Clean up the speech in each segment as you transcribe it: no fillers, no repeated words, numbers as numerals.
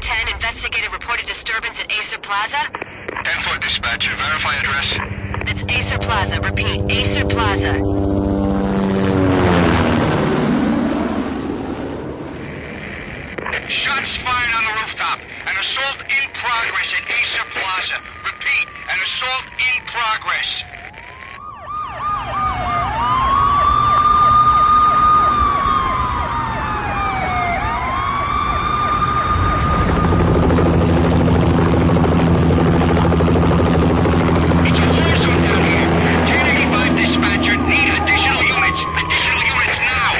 10, investigate a reported disturbance at Acer Plaza. 10-4 dispatcher, verify address. That's Acer Plaza, repeat, Acer Plaza. Shots fired on the rooftop. An assault in progress at Acer Plaza. Repeat, an assault in progress. It's a war zone down here. 1085 dispatcher, need additional units. Additional units now.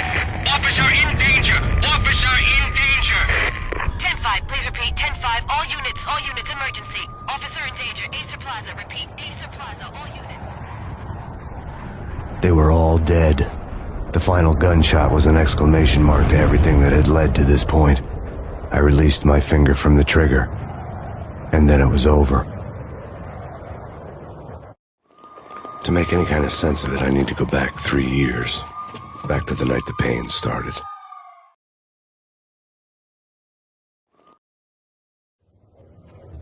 Officer in danger. Officer in danger. 10-5, please repeat, 10-5, all units, emergency. Officer in danger, Acer Plaza, repeat, Acer Plaza, all units. They were all dead. The final gunshot was an exclamation mark to everything that had led to this point. I released my finger from the trigger, and then it was over. To make any kind of sense of it, I need to go back 3 years. Back to the night the pain started.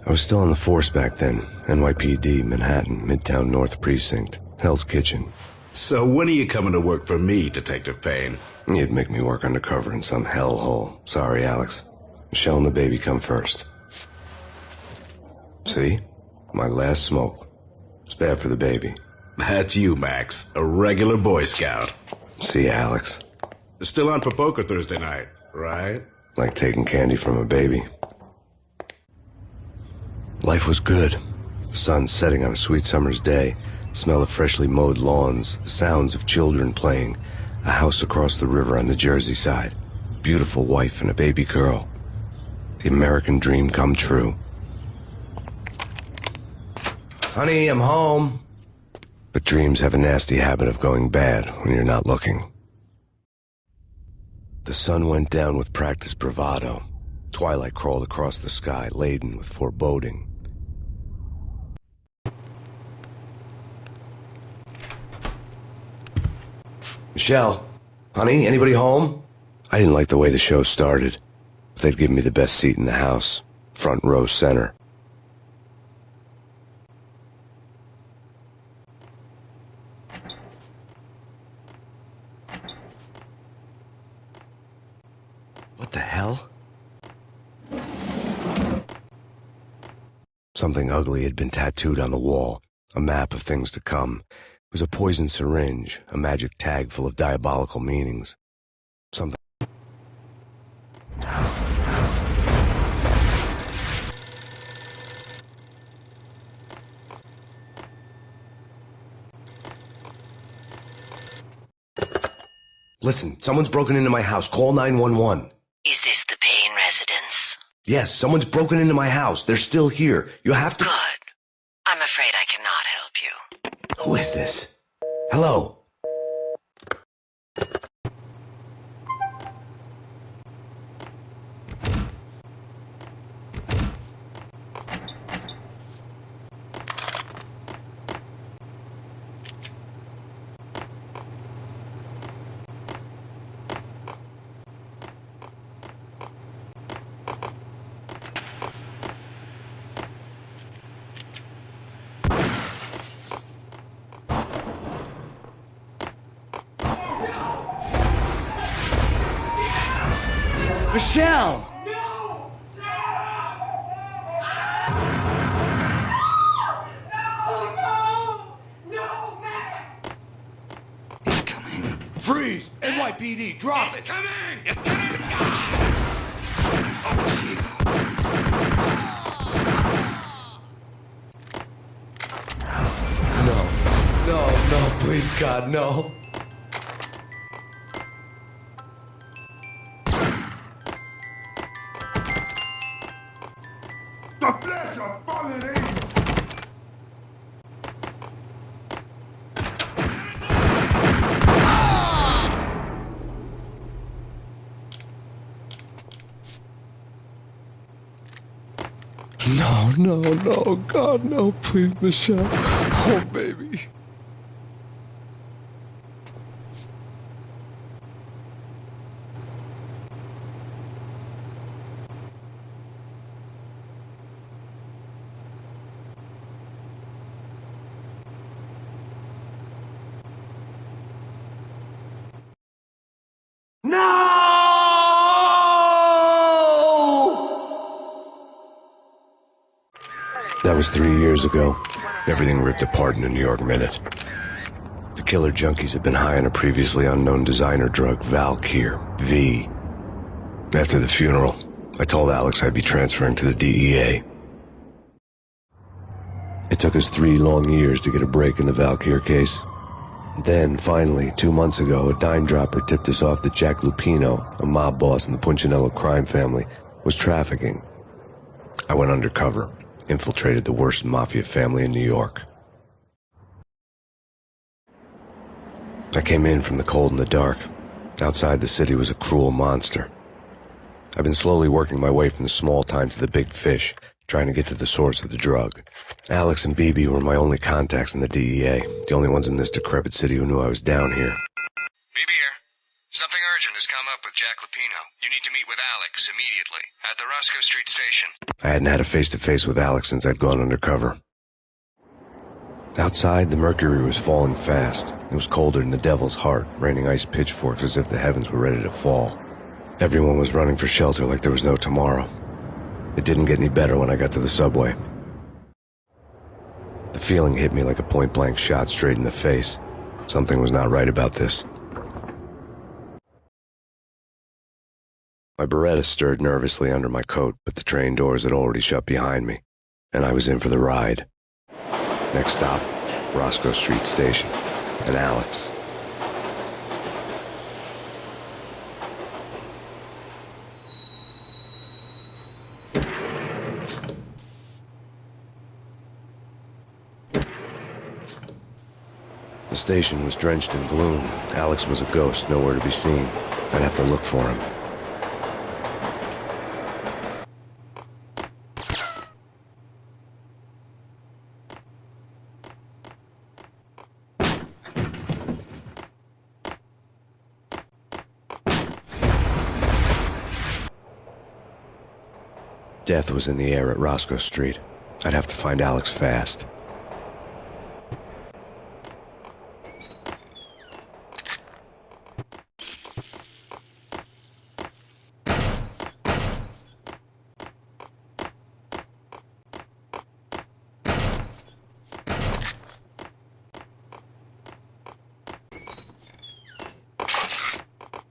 I was still on the force back then. NYPD, Manhattan, Midtown North Precinct, Hell's Kitchen. So when are you coming to work for me, Detective Payne? You'd make me work undercover in some hellhole. Sorry, Alex. Michelle and the baby come first. See? My last smoke. It's bad for the baby. That's you, Max. A regular Boy Scout. See, Alex. Still on for poker Thursday night, right? Like taking candy from a baby. Life was good. The sun setting on a sweet summer's day. The smell of freshly mowed lawns. The sounds of children playing. A house across the river on the Jersey side. Beautiful wife and a baby girl. The American dream come true. Honey, I'm home. But dreams have a nasty habit of going bad when you're not looking. The sun went down with practiced bravado. Twilight crawled across the sky, laden with foreboding. Michelle, honey, anybody home? I didn't like the way the show started. But they'd given me the best seat in the house, front row center. What the hell? Something ugly had been tattooed on the wall, a map of things to come. It was a poison syringe, a magic tag full of diabolical meanings. Something. Listen, someone's broken into my house. Call 911. Is this the Payne residence? Yes, someone's broken into my house. They're still here. You have to... Good. I'm afraid I cannot help you. Who is this? Hello? Michelle! No! No, man! He's coming. Freeze! NYPD, drop it! Coming! No, please, God, no. The flesh of fallen angels! No, God, no, please, Michelle. Oh, baby. That was 3 years ago. Everything ripped apart in a New York minute. The killer junkies had been high on a previously unknown designer drug, Valkyr, V. After the funeral, I told Alex I'd be transferring to the DEA. It took us 3 long years to get a break in the Valkyr case. Then, finally, 2 months ago, a dime-dropper tipped us off that Jack Lupino, a mob boss in the Punchinello crime family, was trafficking. I went undercover, infiltrated the worst mafia family in New York. I came in from the cold and the dark. Outside the city was a cruel monster. I've been slowly working my way from the small time to the big fish, trying to get to the source of the drug. Alex and BB were my only contacts in the DEA, the only ones in this decrepit city who knew I was down here. BB here. Something urgent has come up with Jack Lupino. You need to meet with Alex immediately at the Roscoe Street station. I hadn't had a face-to-face with Alex since I'd gone undercover. Outside, the mercury was falling fast. It was colder than the devil's heart, raining ice pitchforks as if the heavens were ready to fall. Everyone was running for shelter like there was no tomorrow. It didn't get any better when I got to the subway. The feeling hit me like a point-blank shot straight in the face. Something was not right about this. My Beretta stirred nervously under my coat, but the train doors had already shut behind me, and I was in for the ride. Next stop, Roscoe Street Station, and Alex. The station was drenched in gloom. Alex was a ghost, nowhere to be seen. I'd have to look for him. Death was in the air at Roscoe Street. I'd have to find Alex fast.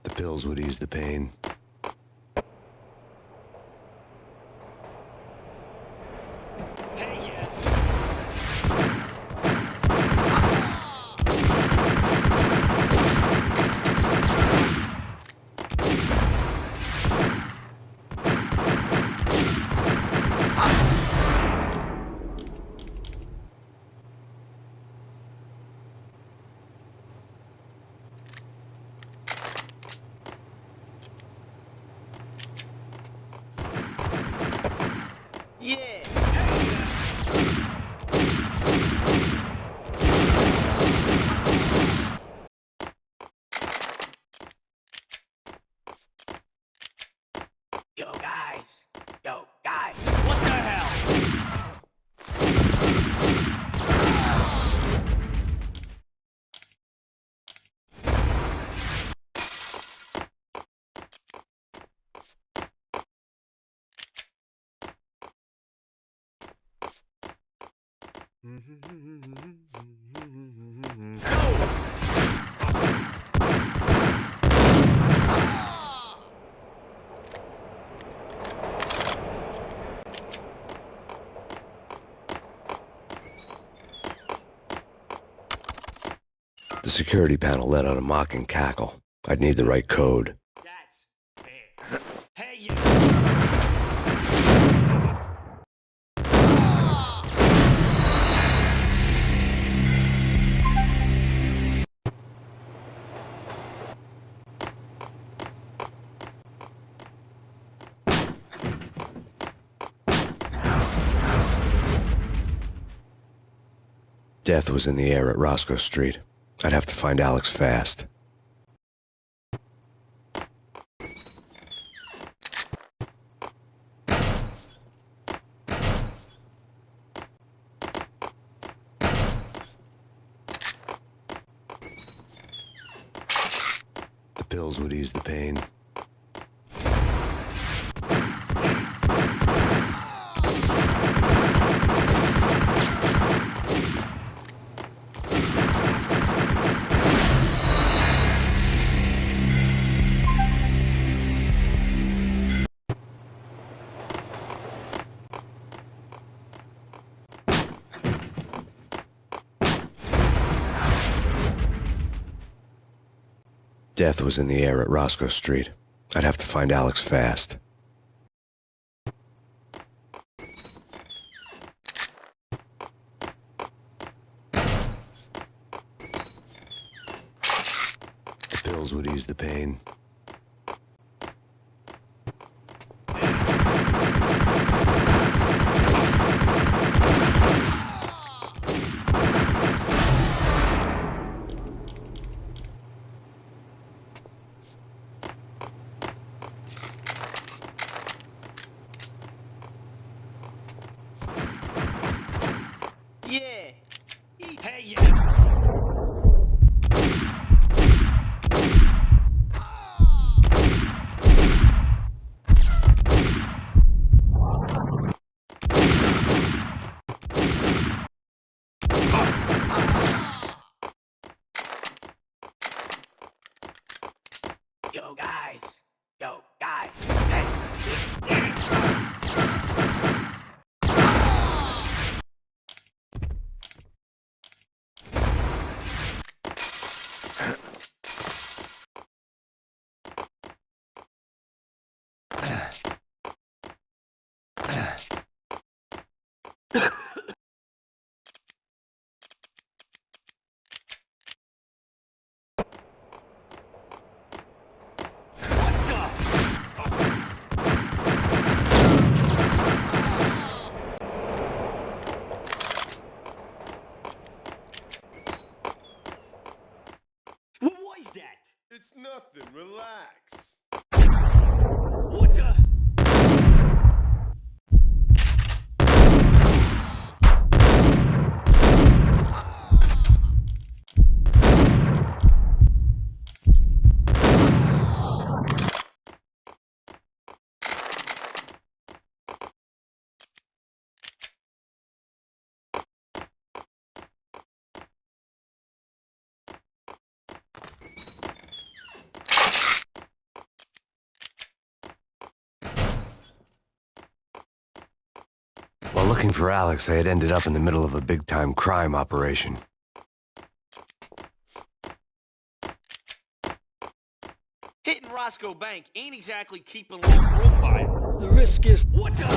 The pills would ease the pain. Yo, guys, what the hell? The security panel let out a mocking cackle. I'd need the right code. That's fair. Hey, you. Death was in the air at Roscoe Street. I'd have to find Alex fast. The pills would ease the pain. Death was in the air at Roscoe Street. I'd have to find Alex fast. The pills would ease the pain. Yeah. Hey, yeah. Yo, guys. Yo, guys. Hey. What the? What was that? It's nothing. Relax. What the? While looking for Alex, I had ended up in the middle of a big-time crime operation. Hitting Roscoe Bank ain't exactly keeping low profile. The risk is... What the?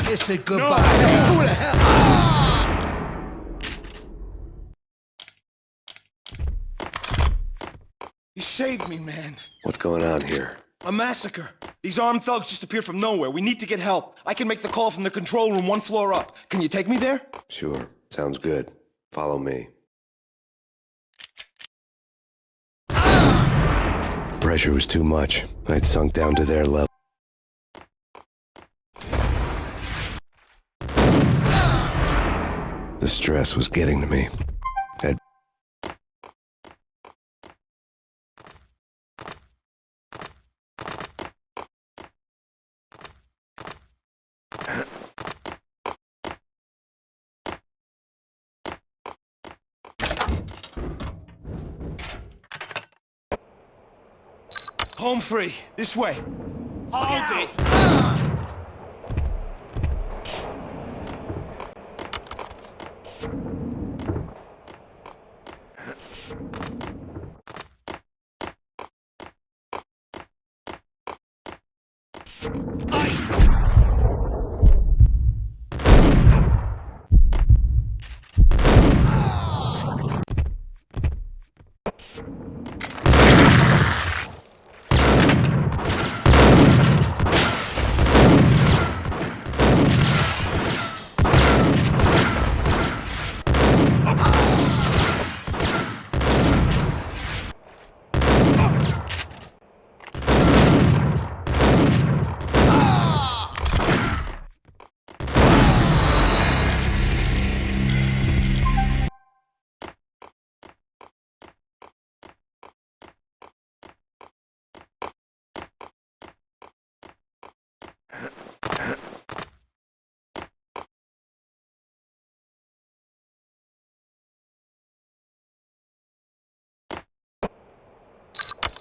Kiss it goodbye. Hey, who the hell? You saved me, man. What's going on here? A massacre. These armed thugs just appeared from nowhere. We need to get help. I can make the call from the control room 1 floor up. Can you take me there? Sure. Sounds good. Follow me. Pressure was too much. I'd sunk down to their level. The stress was getting to me. I'd... Home free. This way. Hold it!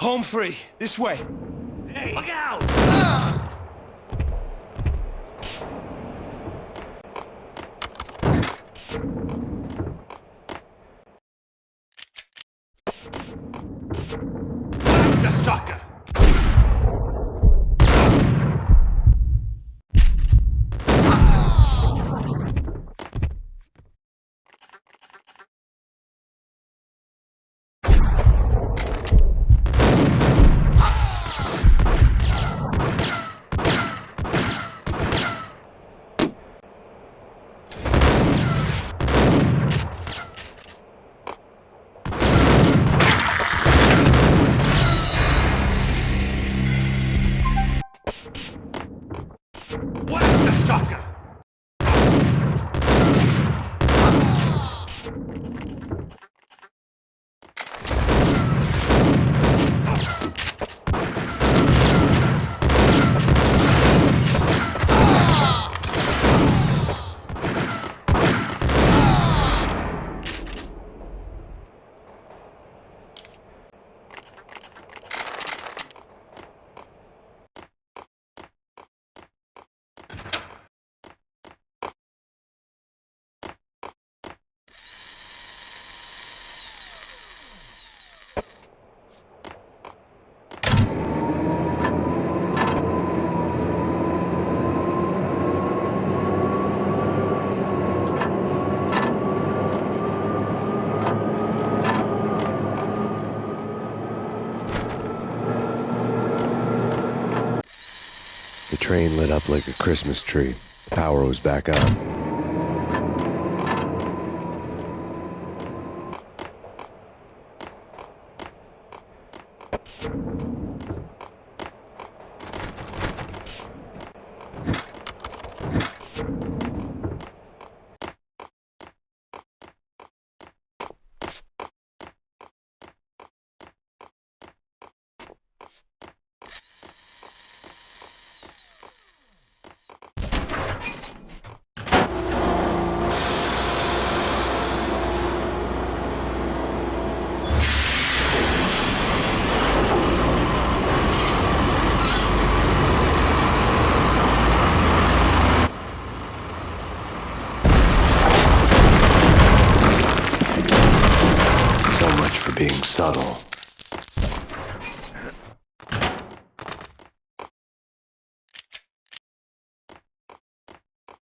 Home free. This way. Hey, look out! The sucker! Whack the sucker! The train lit up like a Christmas tree. Power was back on. So much for being subtle.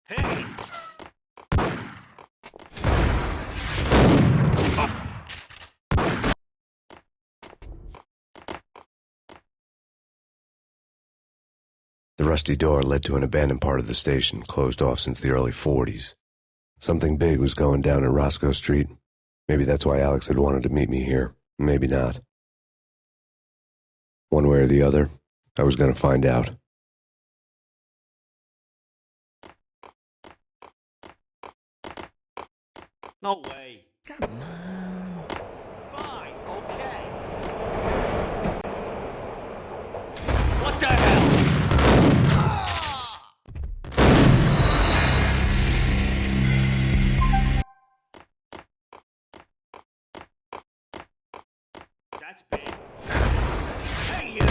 Hey! The rusty door led to an abandoned part of the station, closed off since the early 40s. Something big was going down in Roscoe Street. Maybe that's why Alex had wanted to meet me here. Maybe not. One way or the other, I was going to find out. No way. Come on. Fine, okay. What the hell? That's big. Hey, you!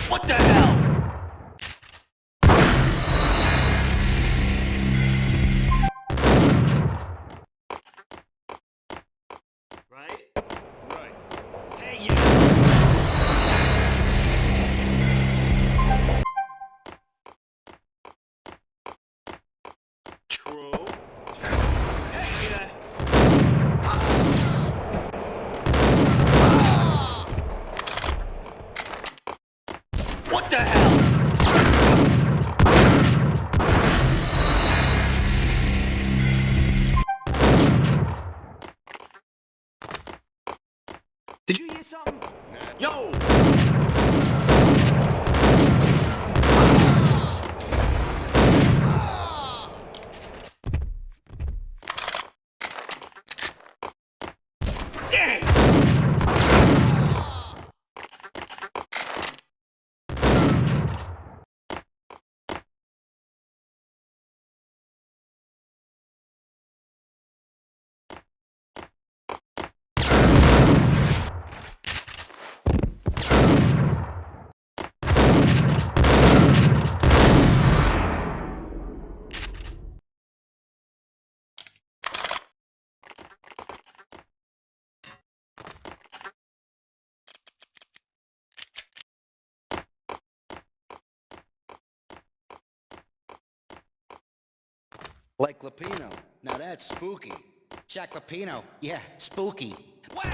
What the hell? Right? Right. Hey, you! True. Hey, what the hell? Did you hear something? Yo! Like Lapino. Now that's spooky. Jack Lapino. Yeah, spooky. What?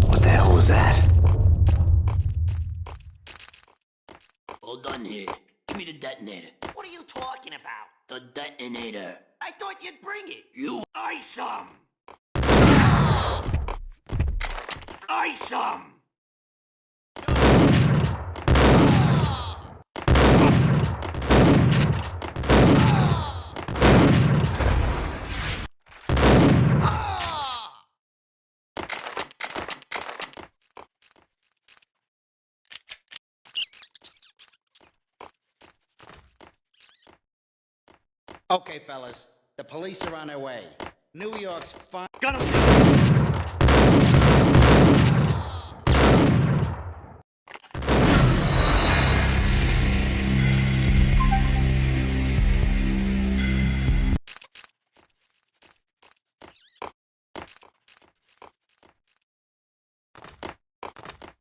What the hell was that? All done here. Give me the detonator. What are you talking about? The detonator. I thought you'd bring it. You Ice 'em! Ice 'em! Okay, fellas. The police are on their way. New York's fine. Got him!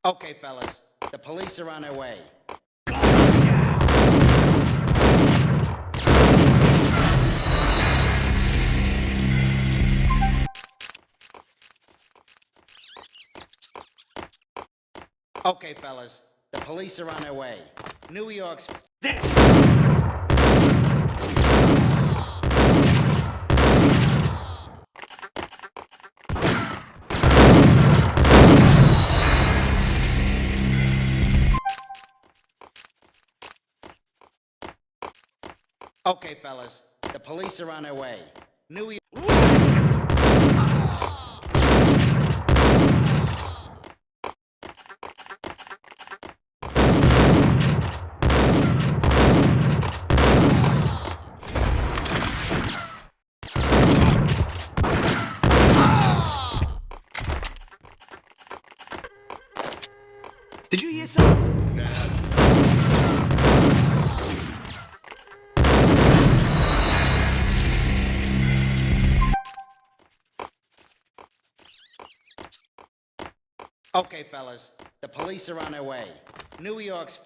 Okay, fellas. The police are on their way. Okay, fellas. The police are on their way. New York's... There! Okay, fellas. The police are on their way. New York... Did you hear something? Okay, fellas. The police are on their way. New York's...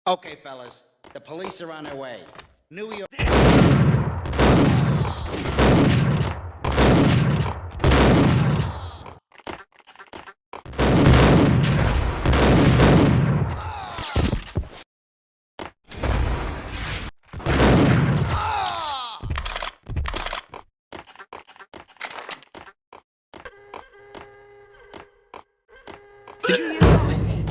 Okay, fellas. The police are on their way. New York... Did you hear something?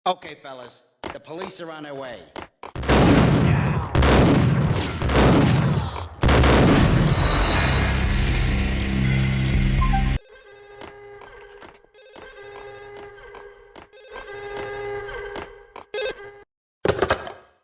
Okay, fellas. The police are on their way.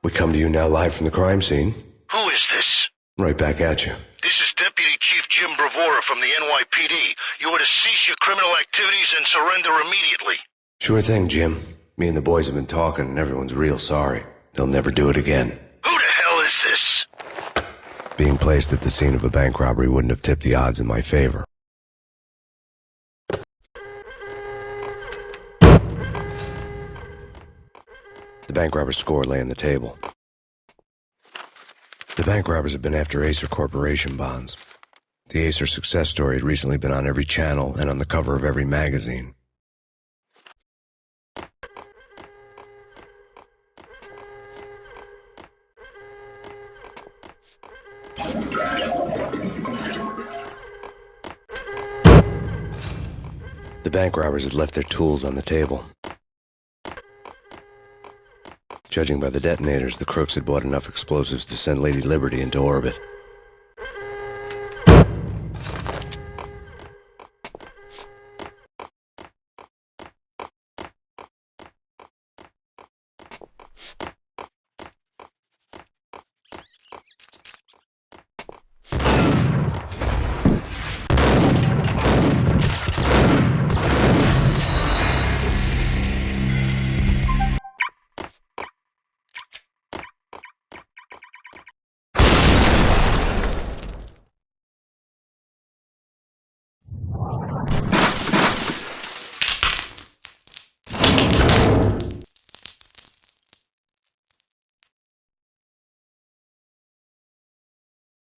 We come to you now live from the crime scene. Who is this? Right back at you. This is Deputy Chief Jim Bravura from the NYPD. You are to cease your criminal activities and surrender immediately. Sure thing, Jim. Me and the boys have been talking, and everyone's real sorry. They'll never do it again. Who the hell is this? Being placed at the scene of a bank robbery wouldn't have tipped the odds in my favor. The bank robber's score lay on the table. The bank robbers have been after Acer Corporation bonds. The Acer success story had recently been on every channel and on the cover of every magazine. bank robbers had left their tools on the table. Judging by the detonators, the crooks had bought enough explosives to send Lady Liberty into orbit.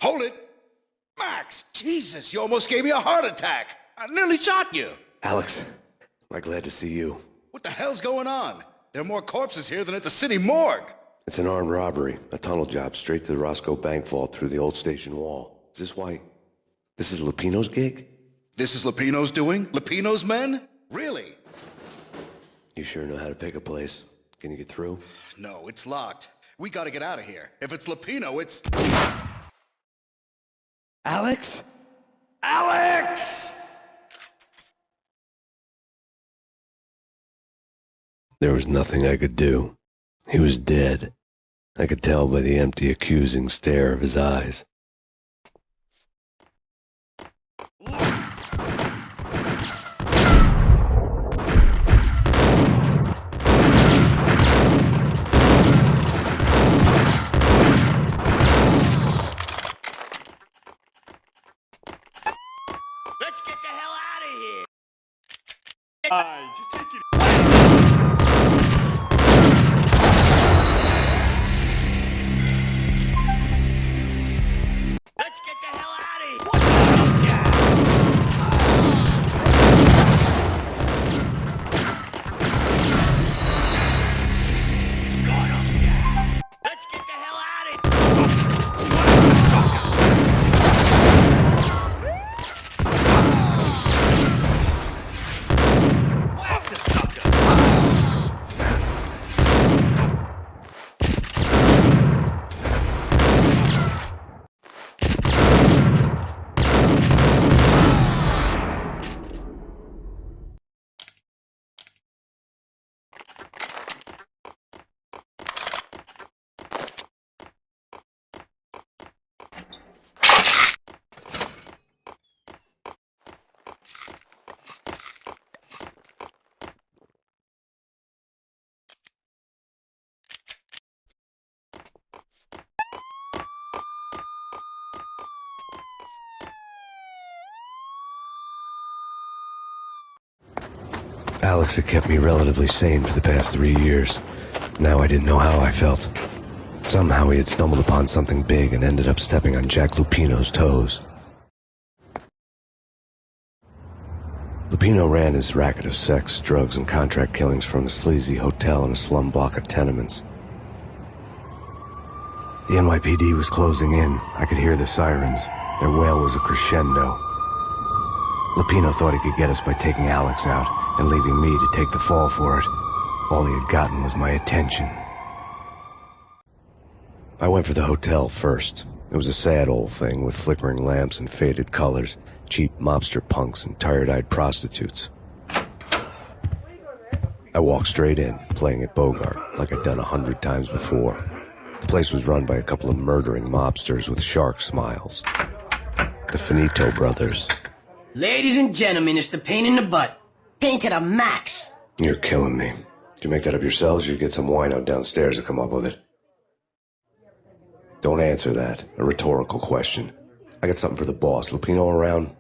Hold it! Max! Jesus, you almost gave me a heart attack! I nearly shot you! Alex, am I glad to see you? What the hell's going on? There are more corpses here than at the city morgue! It's an armed robbery, a tunnel job straight to the Roscoe Bank vault through the old station wall. Is this why... This is Lupino's gig? This is Lupino's doing? Lupino's men? Really? You sure know how to pick a place. Can you get through? No, it's locked. We gotta get out of here. If it's Lupino, it's... Alex? Alex! There was nothing I could do. He was dead. I could tell by the empty, accusing stare of his eyes. Let's get the hell out of here! Just take it. Let's get the hell out of here! Let's get the hell out of here! Alex had kept me relatively sane for the past 3 years. Now I didn't know how I felt. Somehow he had stumbled upon something big and ended up stepping on Jack Lupino's toes. Lupino ran his racket of sex, drugs, and contract killings from a sleazy hotel in a slum block of tenements. The NYPD was closing in. I could hear the sirens. Their wail was a crescendo. Lupino thought he could get us by taking Alex out and leaving me to take the fall for it. All he had gotten was my attention. I went for the hotel first. It was a sad old thing with flickering lamps and faded colors, cheap mobster punks and tired-eyed prostitutes. I walked straight in, playing at Bogart, like I'd done 100 times before. The place was run by a couple of murdering mobsters with shark smiles. The Finito brothers. Ladies and gentlemen, it's the pain in the butt. Pain to the max. You're killing me. Do you make that up yourselves, or you get some wino downstairs to come up with it? Don't answer that. A rhetorical question. I got something for the boss. Lupino around?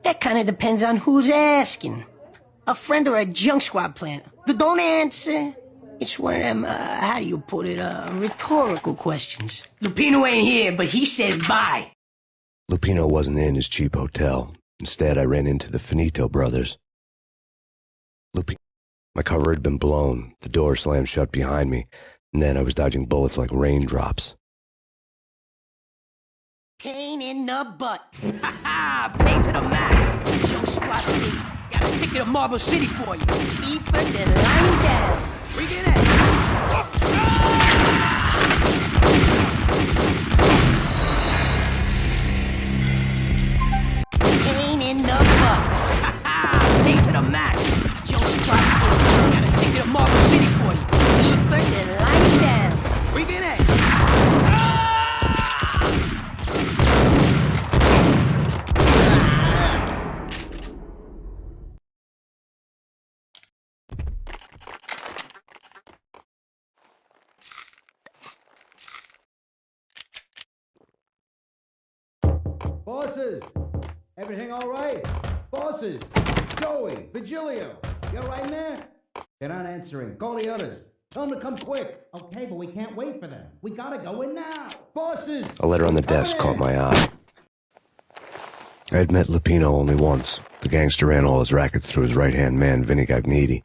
That kind of depends on who's asking. A friend or a junk squad plant. Don't answer. It's one of them, how do you put it, rhetorical questions. Lupino ain't here, but he says bye. Lupino wasn't in his cheap hotel. Instead, I ran into the Finito brothers. My cover had been blown. The door slammed shut behind me, and then I was dodging bullets like raindrops. Pain in the butt. Ha ha! Pain to the max. Junk squad. Ticket to Marble City for you. Deeper than lying down. Freaking it. Ain't in the buck. Ha-ha! Pay to the max. Joe Squad got a ticket to Marble City for you. Deeper than lying down. Freaking it. Bosses! Everything all right? Bosses! Joey! Vigilio! You all right in there? They're not answering. Call the others. Tell them to come quick. Okay, but we can't wait for them. We gotta go in now. Bosses! A letter on the desk caught my eye. I had met Lupino only once. The gangster ran all his rackets through his right-hand man, Vinny Gagniti.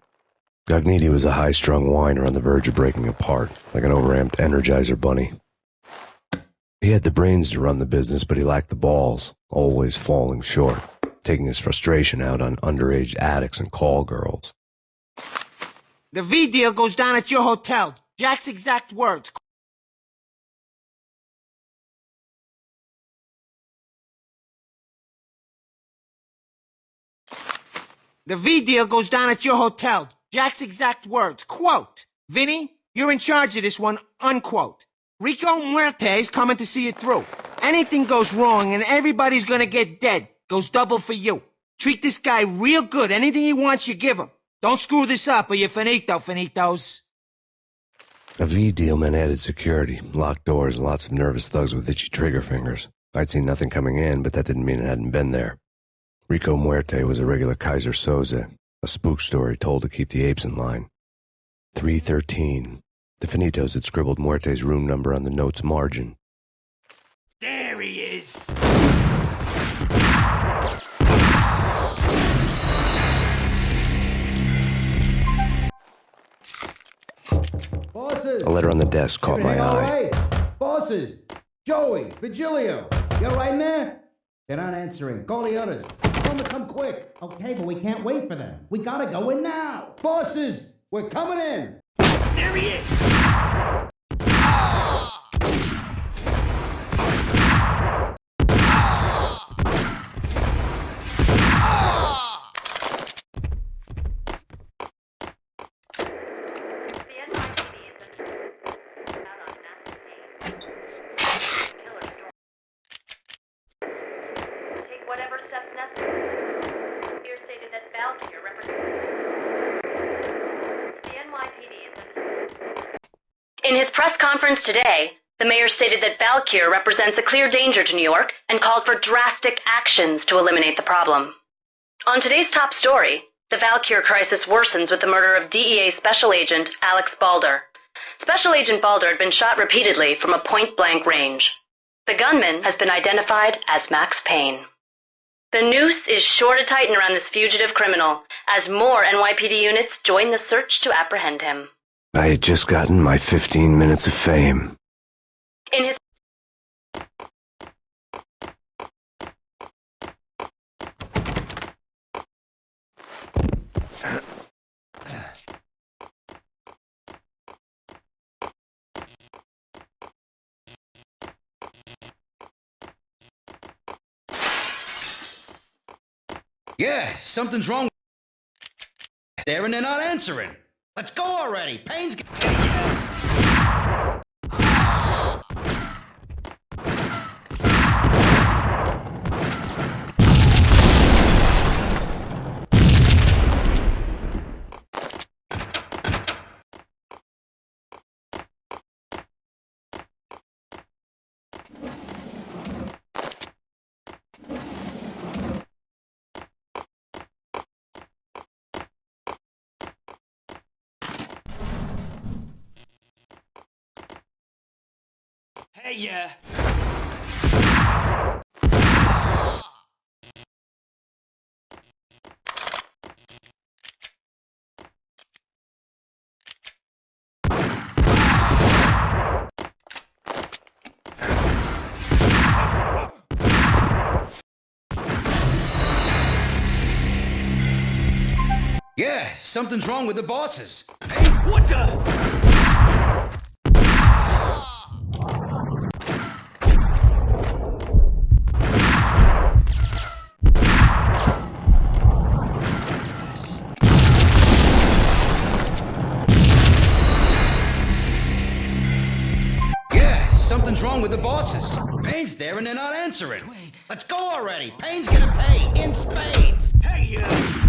Gagniti was a high-strung whiner on the verge of breaking apart, like an overamped Energizer bunny. He had the brains to run the business, but he lacked the balls, always falling short, taking his frustration out on underage addicts and call girls. The V deal goes down at your hotel. Jack's exact words. The V deal goes down at your hotel. Jack's exact words. Quote, Vinny, you're in charge of this one, unquote. Rico Muerte's coming to see it through. Anything goes wrong and everybody's gonna get dead. Goes double for you. Treat this guy real good. Anything he wants, you give him. Don't screw this up or you're finito, finitos. A V deal meant added security, locked doors, and lots of nervous thugs with itchy trigger fingers. I'd seen nothing coming in, but that didn't mean it hadn't been there. Rico Muerte was a regular Kaiser Soze, a spook story told to keep the apes in line. 313. The Finitos had scribbled Muerte's room number on the note's margin. There he is. Bosses! A letter on the desk caught my Everything all eye. right? Bosses! Joey! Vigilio! You all right in there? They're not answering. Call the others. Tell them to come quick. Okay, but we can't wait for them. We gotta go in now. Bosses! We're coming in! There he is. Take whatever steps necessary. Here stated that Valkyrie represents the NYPD is in his press conference today, the mayor stated that Valkyrie represents a clear danger to New York and called for drastic actions to eliminate the problem. On today's top story, the Valkyrie crisis worsens with the murder of DEA Special Agent Alex Balder. Special Agent Balder had been shot repeatedly from a point-blank range. The gunman has been identified as Max Payne. The noose is sure to tighten around this fugitive criminal as more NYPD units join the search to apprehend him. I had just gotten my 15 minutes of fame. In his Yeah, something's wrong there and they're not answering. Let's go already. Payne's... Hey, yeah. Yeah, something's wrong with the bosses. Hey, What the? yeah, something's wrong with the bosses. Payne's there and they're not answering. Let's go already. Payne's gonna pay in spades. Hey, you!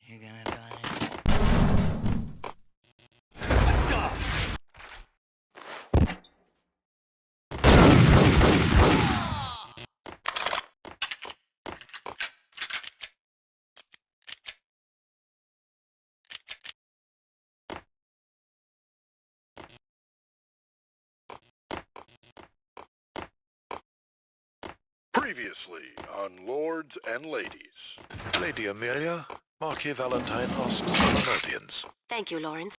You're gonna die. What the? Previously on Lords and Ladies. Lady Amelia, Marquis Valentine asks for an audience. Thank you, Lawrence.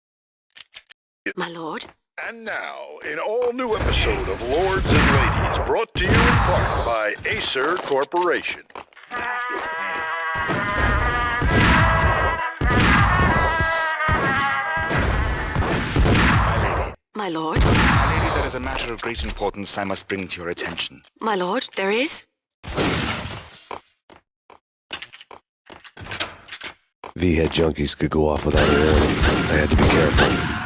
My lord? And now, an all-new episode of Lords and Ladies, brought to you in part by Acer Corporation. My lady. My lord? My lady, there is a matter of great importance I must bring to your attention. My lord, there is? V-head junkies could go off without a warning. I had to be careful.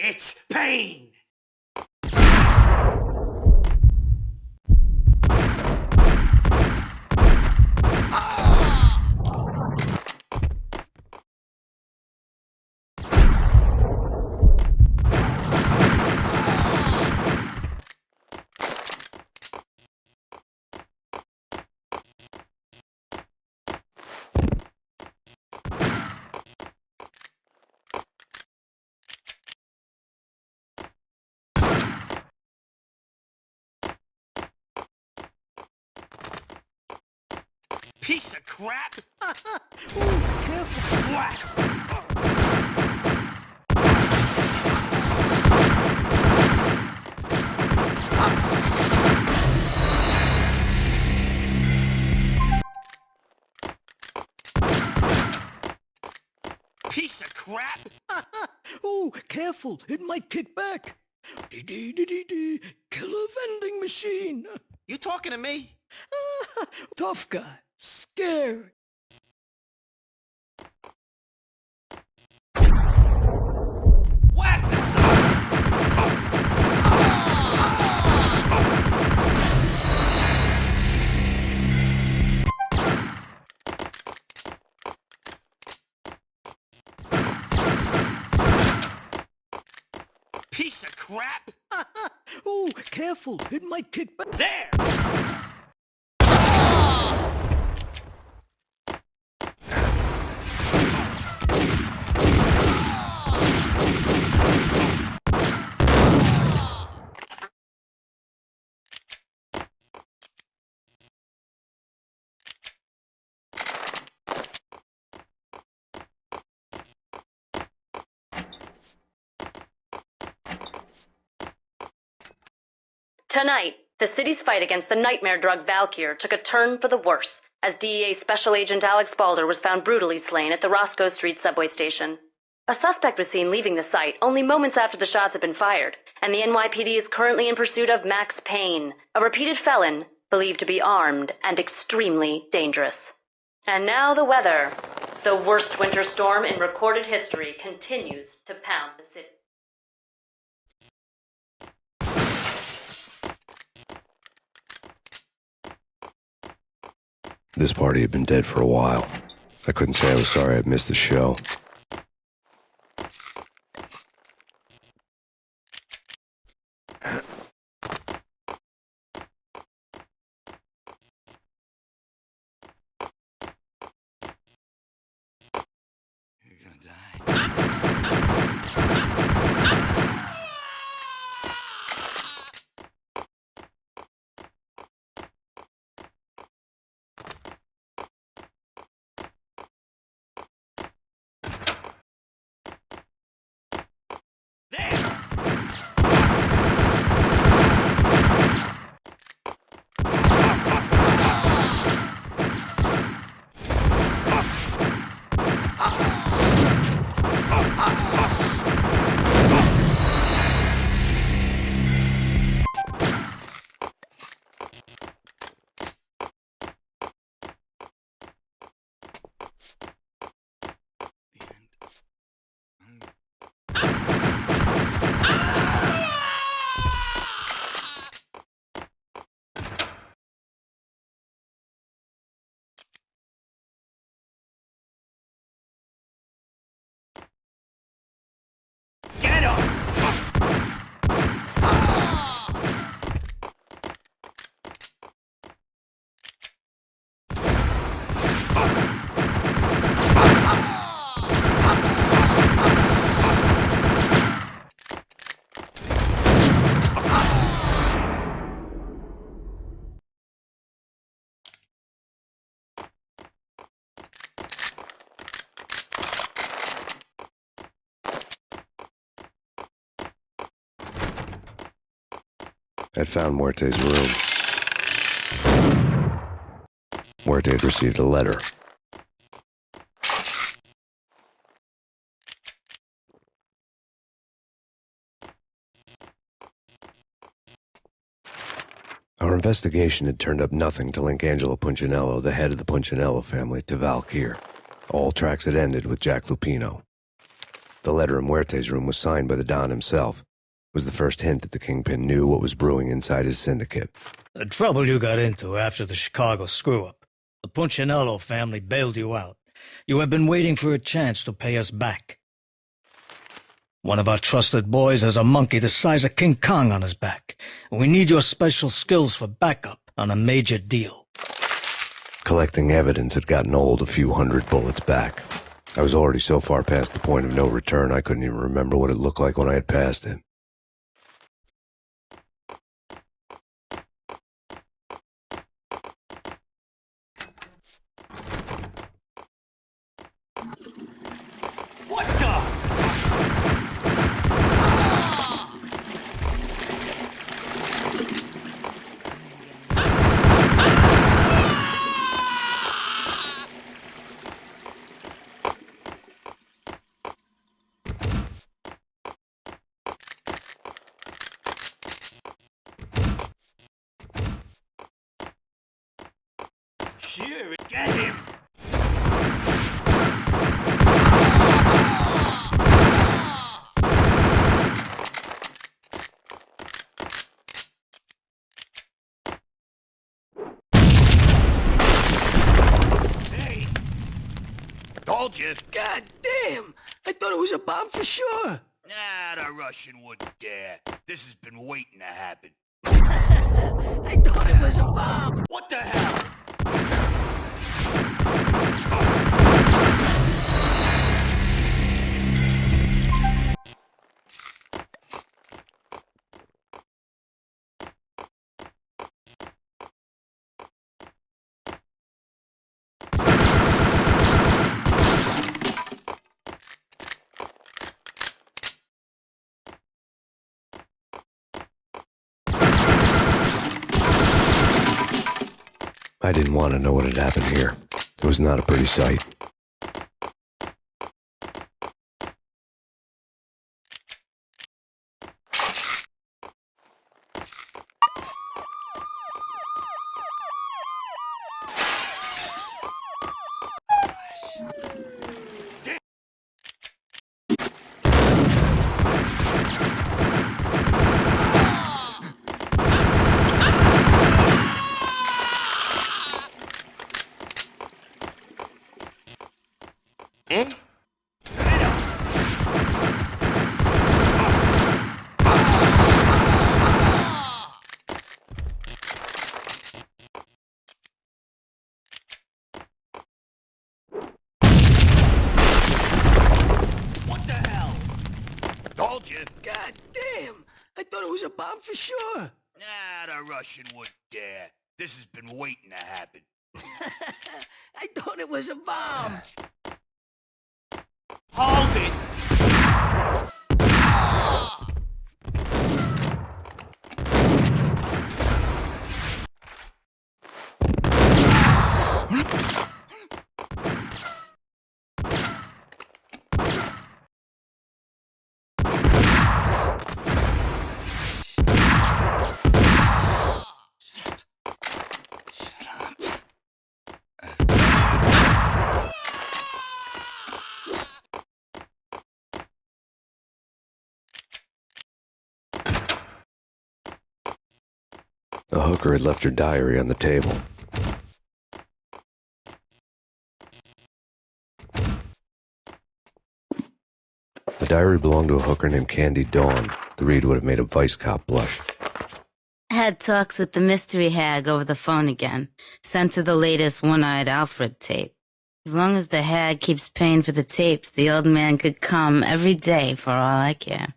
It's Payne! Piece of crap! Ooh, careful! Whack! Piece of crap! Ooh, careful, it might kick back. Dee-dee-dee-dee-dee, killer vending machine. You talking to me? Tough guy, scary. Whack the son! Piece of crap! Ooh, careful, it might kick back. There! Tonight, the city's fight against the nightmare drug Valkyr took a turn for the worse, as DEA Special Agent Alex Balder was found brutally slain at the Roscoe Street subway station. A suspect was seen leaving the site only moments after the shots had been fired, and the NYPD is currently in pursuit of Max Payne, a repeated felon believed to be armed and extremely dangerous. And now the weather. The worst winter storm in recorded history continues to pound the city. This party had been dead for a while. I couldn't say I was sorry I'd missed the show. Get him! I'd found Muerte's room. Muerte had received a letter. Our investigation had turned up nothing to link Angelo Punchinello, the head of the Punchinello family, to Valkyr. All tracks had ended with Jack Lupino. The letter in Muerte's room was signed by the Don himself. It was the first hint that the Kingpin knew what was brewing inside his syndicate. The trouble you got into after the Chicago screw-up. The Punchinello family bailed you out. You have been waiting for a chance to pay us back. One of our trusted boys has a monkey the size of King Kong on his back. We need your special skills for backup on a major deal. Collecting evidence had gotten old a few hundred bullets back. I was already so far past the point of no return I couldn't even remember what it looked like when I had passed it. What the? Here, get him! Hey! Told you. God damn! I thought it was a bomb for sure. Nah, the Russian wouldn't dare. This has been waiting to happen. I thought it was a bomb. What the hell? I didn't want to know what had happened here. It was not a pretty sight. thought it was a bomb for sure. Nah, the Russian wouldn't dare. This has been waiting to happen. I thought it was a bomb. Hold it! The hooker had left her diary on the table. The diary belonged to a hooker named Candy Dawn. The read would have made a vice cop blush. Had talks with the mystery hag over the phone again. Sent her the latest One-Eyed Alfred tape. As long as the hag keeps paying for the tapes, the old man could come every day for all I care.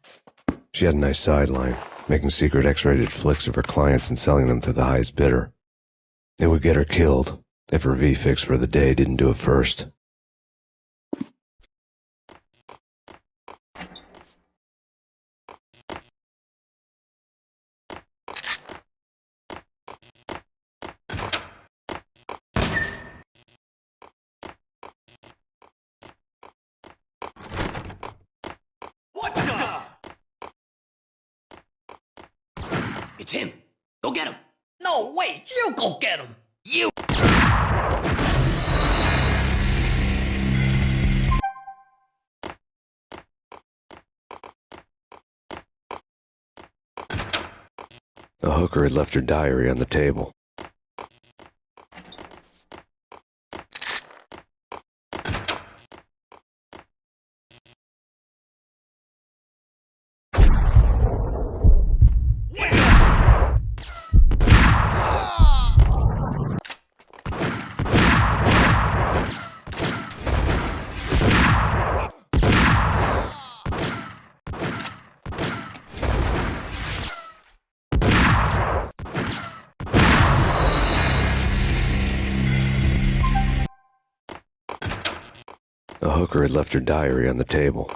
She had a nice sideline, making secret X-rated flicks of her clients and selling them to the highest bidder. It would get her killed if her V-fix for the day didn't do it first. What the? It's him. Go get him. No, wait, you go get him. You. The hooker had left her diary on the table. The hooker had left her diary on the table.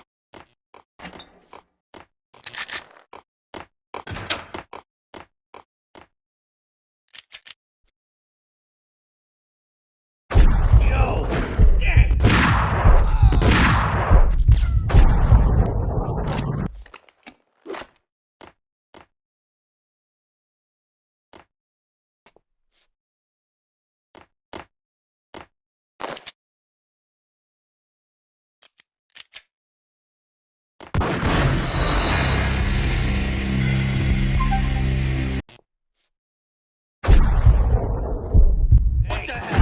Yo! Dang! What the hell?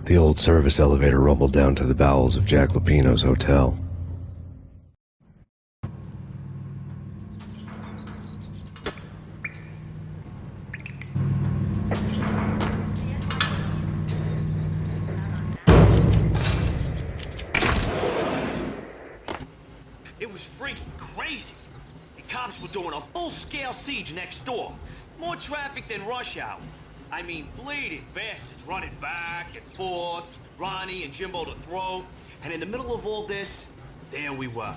The old service elevator rumbled down to the bowels of Jack Lupino's hotel. It was freaking crazy. The cops were doing a full-scale siege next door. More traffic than rush hour. I mean, bleeding bastards running back and forth, Ronnie and Jimbo to throw. And in the middle of all this, there we were.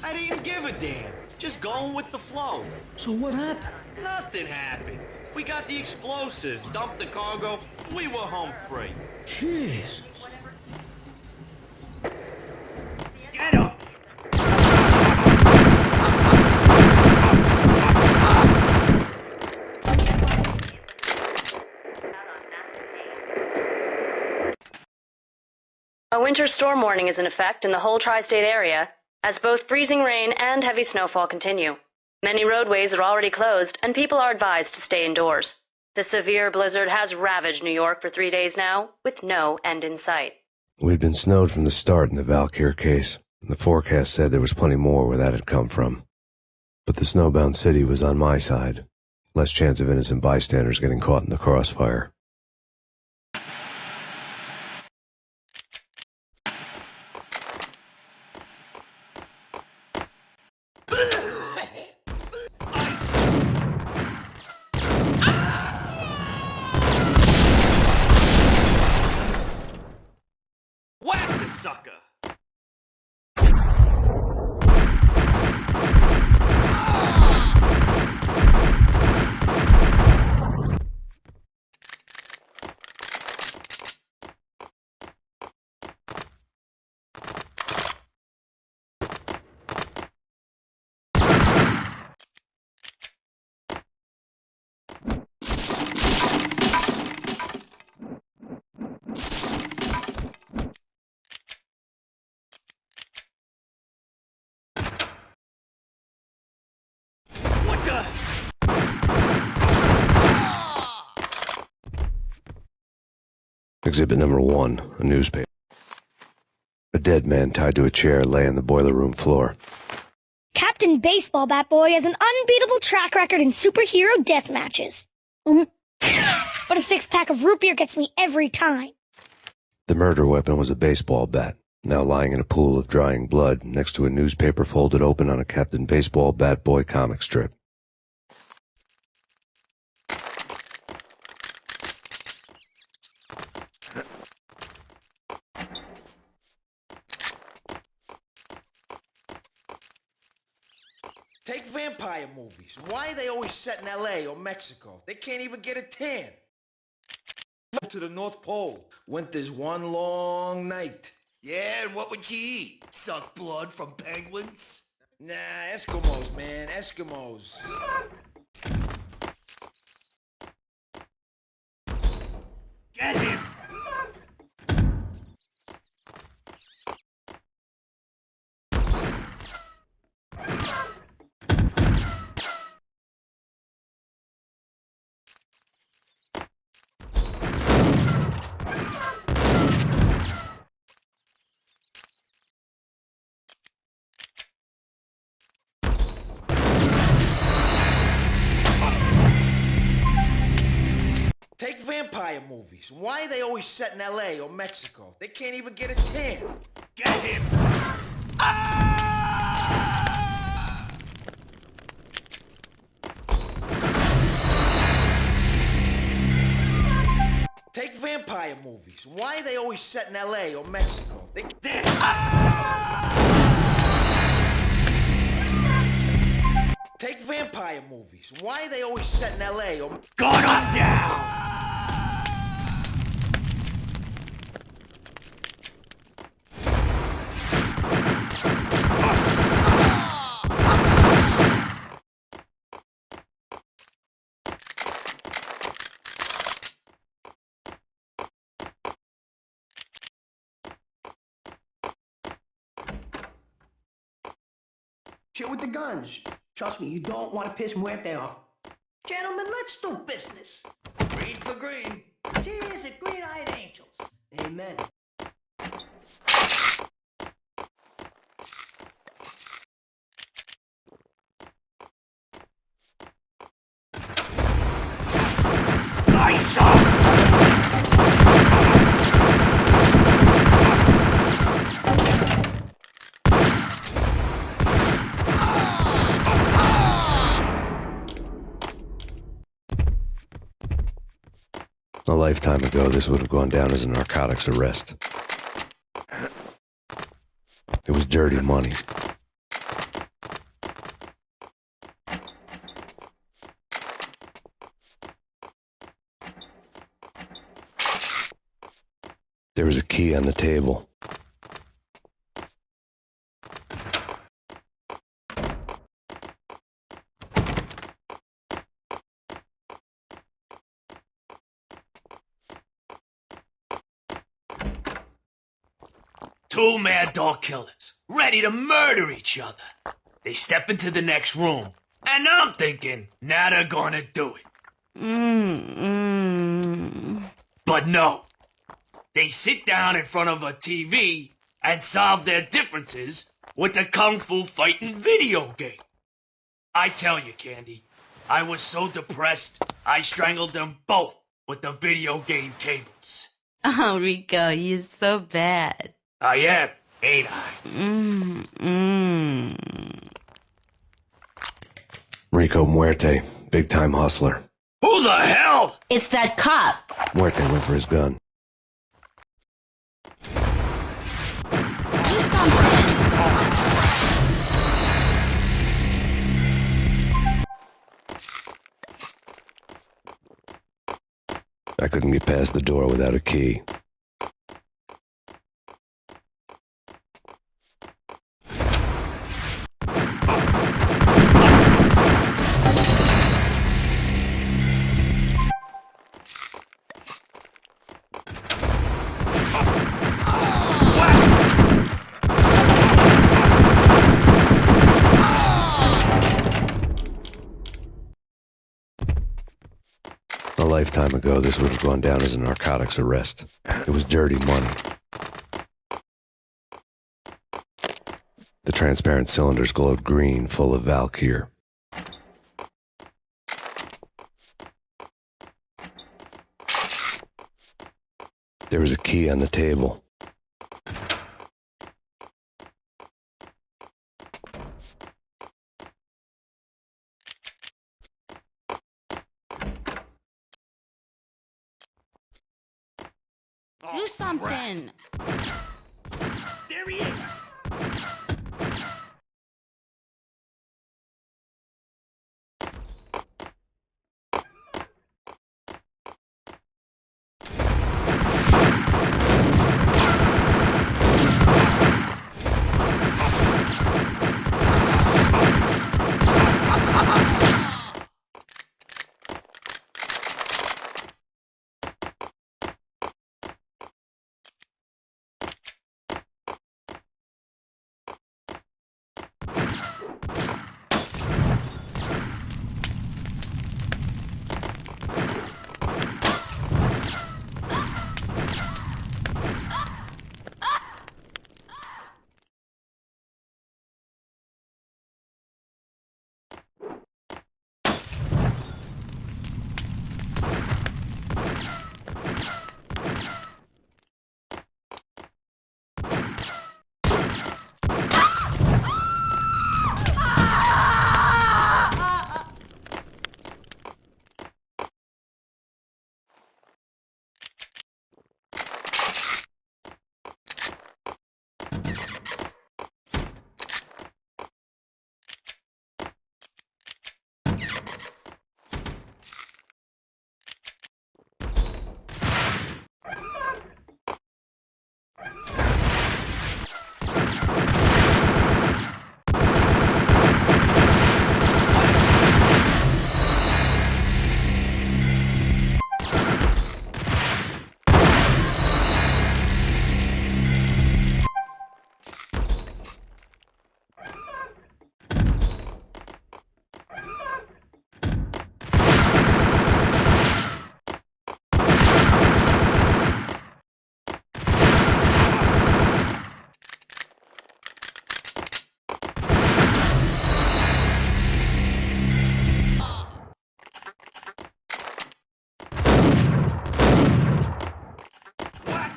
I didn't give a damn. Just going with the flow. So what happened? Nothing happened. We got the explosives, dumped the cargo, we were home free. Jesus. Get him! A winter storm warning is in effect in the whole tri-state area, as both freezing rain and heavy snowfall continue. Many roadways are already closed, and people are advised to stay indoors. The severe blizzard has ravaged New York for 3 days now, with no end in sight. We'd been snowed from the start in the Valkyr case. The forecast said there was plenty more where that had come from. But the snowbound city was on my side. Less chance of innocent bystanders getting caught in the crossfire. Whack the sucker! What the? Exhibit number 1, a newspaper. A dead man tied to a chair lay on the boiler room floor. Captain Baseball Bat Boy has an unbeatable track record in superhero death matches. But a 6-pack of root beer gets me every time. The murder weapon was a baseball bat, now lying in a pool of drying blood next to a newspaper folded open on a Captain Baseball Bat Boy comic strip. Take vampire movies. Why are they always set in L.A. or Mexico? They can't even get a tan. To the North Pole. Winter's one long night. Yeah, and what would you eat? Suck blood from penguins? Nah, Eskimos, man. Eskimos. Get him! Take vampire movies. Why are they always set in L.A. or Mexico? They can't even get a tan. Get him! Take vampire movies. Why are they always set in L.A. or Mexico? They... Take vampire movies. Why are they always set in L.A. or... Gun him down! Shit with the guns. Trust me, you don't want to piss Muerte off. Gentlemen, let's do business. Green for green. Cheers at green-eyed angels. Amen. Nice up! A lifetime ago, this would have gone down as a narcotics arrest. It was dirty money. There was a key on the table. Two mad dog killers, ready to murder each other. They step into the next room, And I'm thinking, now they're gonna do it. But no. They sit down in front of a TV and solve their differences with the Kung Fu fighting video game. I tell you, Candy, I was so depressed, I strangled them both with the video game cables. Oh, Rico, you're so bad. I am, ain't I? Rico Muerte, big-time hustler. Who the hell? It's that cop. Muerte went for his gun. I couldn't get past the door without a key. A lifetime ago, this would have gone down as a narcotics arrest. It was dirty money. The transparent cylinders glowed green, full of Valkyr. There was a key on the table. Do something. There he is.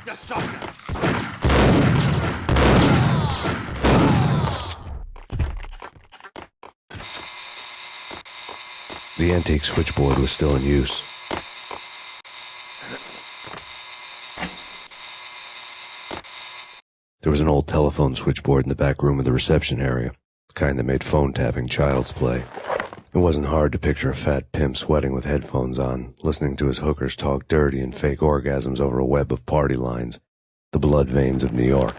The sucker! The antique switchboard was still in use. There was an old telephone switchboard in the back room of the reception area, the kind that made phone tapping child's play. It wasn't hard to picture a fat pimp sweating with headphones on, listening to his hookers talk dirty and fake orgasms over a web of party lines, the blood veins of New York.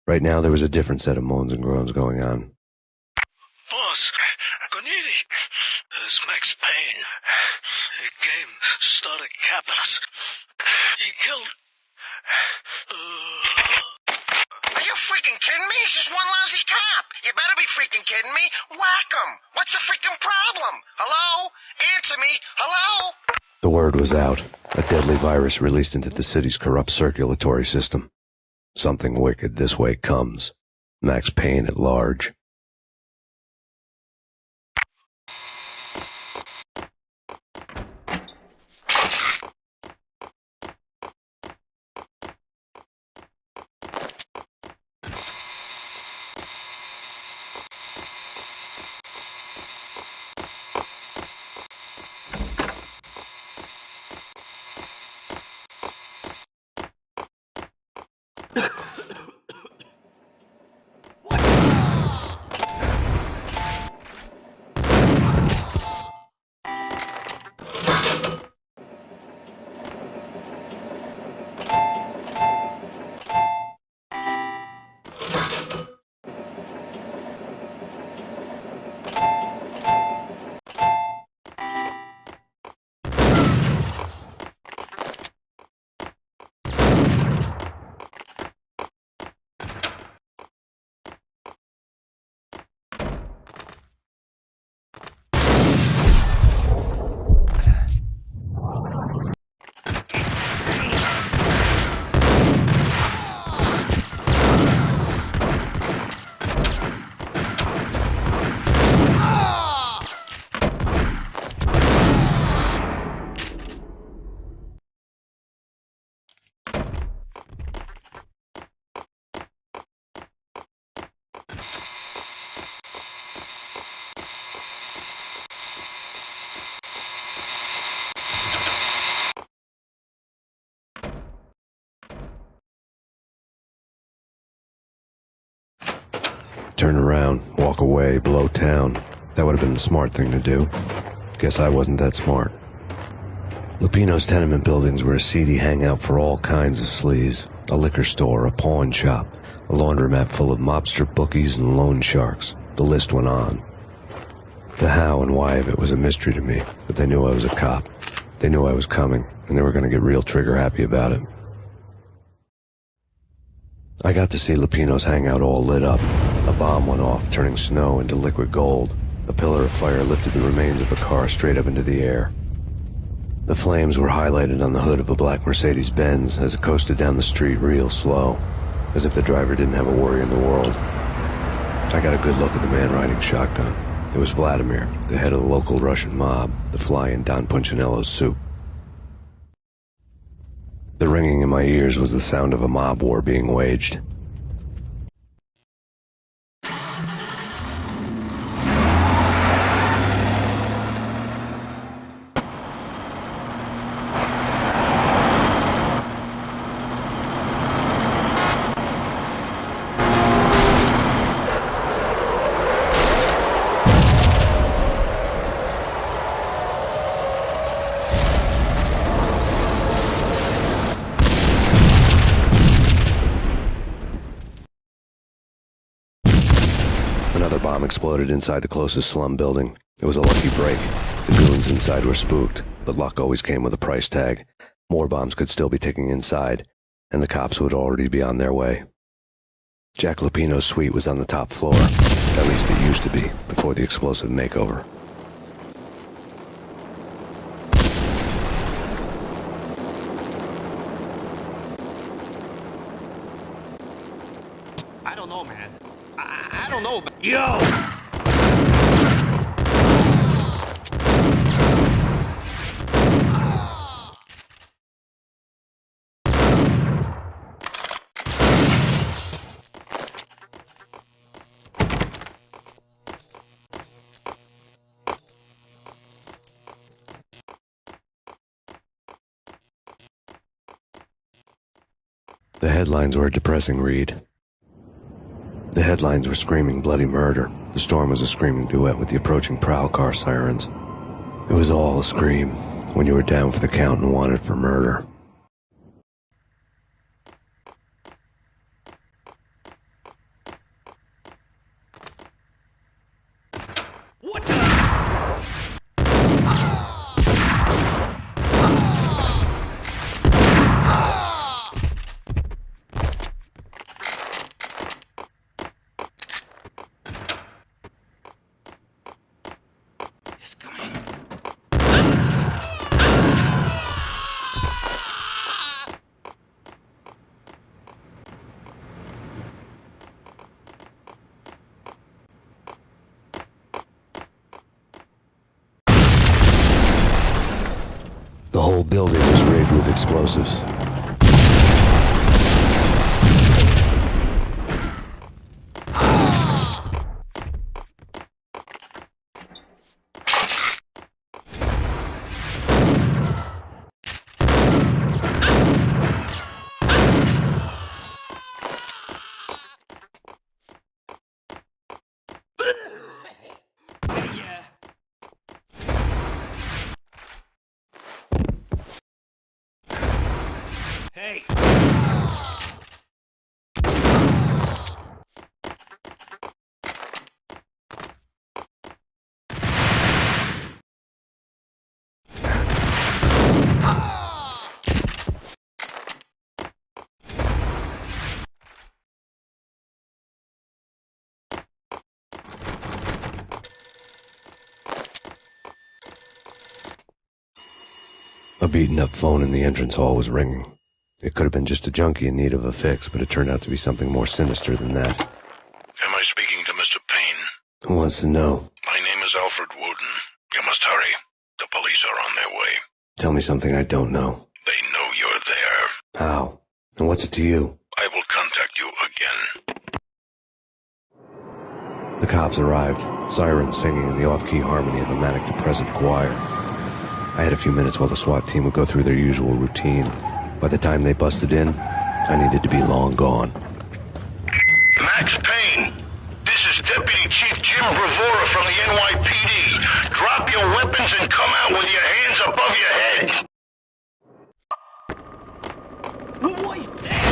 Right now, there was a different set of moans and groans going on. Boss, Gonidi, it's Max Payne. He came, started capping us. He killed... Are you freaking kidding me? He's just one lousy cop. You better be freaking kidding me. Whack him. What's the freaking problem? Hello? Answer me. Hello? The word was out. A deadly virus released into the city's corrupt circulatory system. Something wicked this way comes. Max Payne at large. Turn around, walk away, blow town. That would have been the smart thing to do. Guess I wasn't that smart. Lupino's tenement buildings were a seedy hangout for all kinds of sleaze. A liquor store, a pawn shop, a laundromat full of mobster bookies and loan sharks. The list went on. The how and why of it was a mystery to me, but they knew I was a cop. They knew I was coming, and they were going to get real trigger-happy about it. I got to see Lupino's hangout all lit up. A bomb went off, turning snow into liquid gold. A pillar of fire lifted the remains of a car straight up into the air. The flames were highlighted on the hood of a black Mercedes-Benz as it coasted down the street real slow, as if the driver didn't have a worry in the world. I got a good look at the man riding shotgun. It was Vladimir, the head of the local Russian mob, the fly in Don Punchinello's soup. The ringing in my ears was the sound of a mob war being waged. Another bomb exploded inside the closest slum building. It was a lucky break. The goons inside were spooked, but luck always came with a price tag. More bombs could still be ticking inside, and the cops would already be on their way. Jack Lupino's suite was on the top floor. At least it used to be, before the explosive makeover. I don't know, man. I don't know, but... Yo! The headlines were a depressing read. The headlines were screaming bloody murder. The storm was a screaming duet with the approaching prowl car sirens. It was all a scream when you were down for the count and wanted for murder. building was rigged with explosives. Hey! A beaten-up phone in the entrance hall was ringing. It could have been just a junkie in need of a fix, but it turned out to be something more sinister than that. Am I speaking to Mr. Payne? Who wants to know? My name is Alfred Wooden. You must hurry. The police are on their way. Tell me something I don't know. They know you're there. How? And what's it to you? I will contact you again. The cops arrived, sirens singing in the off-key harmony of a manic-depressive choir. I had a few minutes while the SWAT team would go through their usual routine. By the time they busted in, I needed to be long gone. Max Payne, this is Deputy Chief Jim Bravura from the NYPD. Drop your weapons and come out with your hands above your head. Who was that?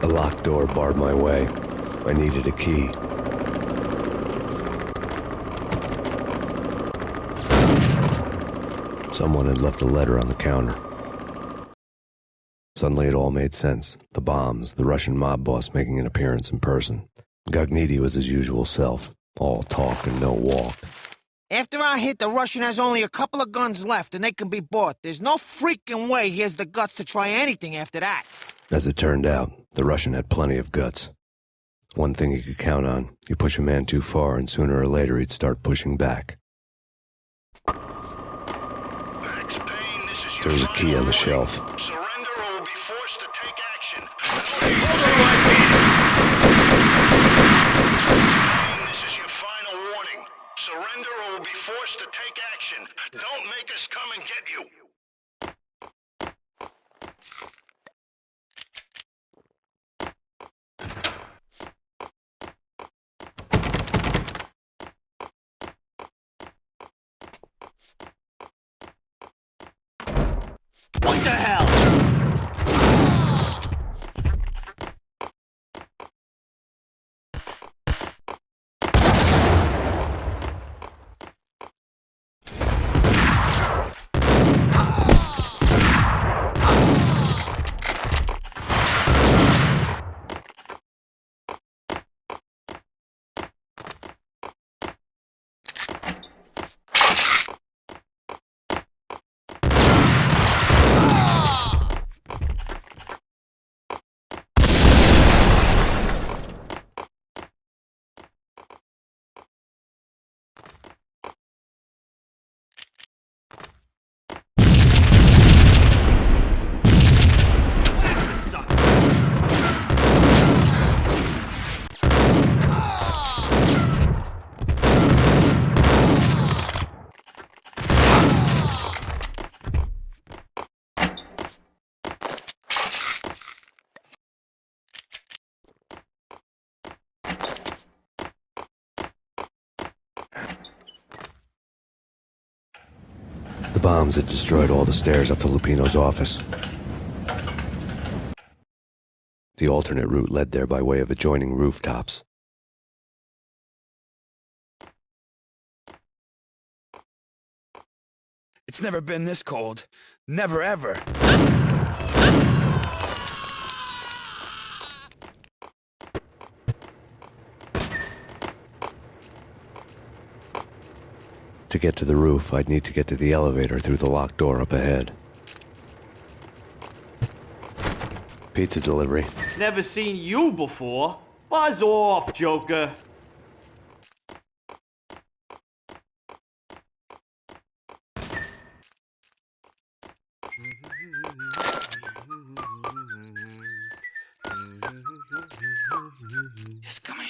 A locked door barred my way. I needed a key. Someone had left a letter on the counter. Suddenly it all made sense. The bombs, the Russian mob boss making an appearance in person. Gognitti was his usual self, all talk and no walk. After our hit, the Russian has only a couple of guns left, and they can be bought. There's no freaking way he has the guts to try anything after that. As it turned out, the Russian had plenty of guts. One thing he could count on, you push a man too far and sooner or later he'd start pushing back. Max Payne, this is your There was a key on the shelf. Surrender or will be forced to take action. This is your final warning. Surrender or will be forced to take action. Don't make us come and get you. What the hell? The bombs had destroyed all the stairs up to Lupino's office. The alternate route led there by way of adjoining rooftops. It's never been this cold. Never ever. To get to the roof, I'd need to get to the elevator through the locked door up ahead. Pizza delivery. Never seen you before. Buzz off, Joker. It's coming.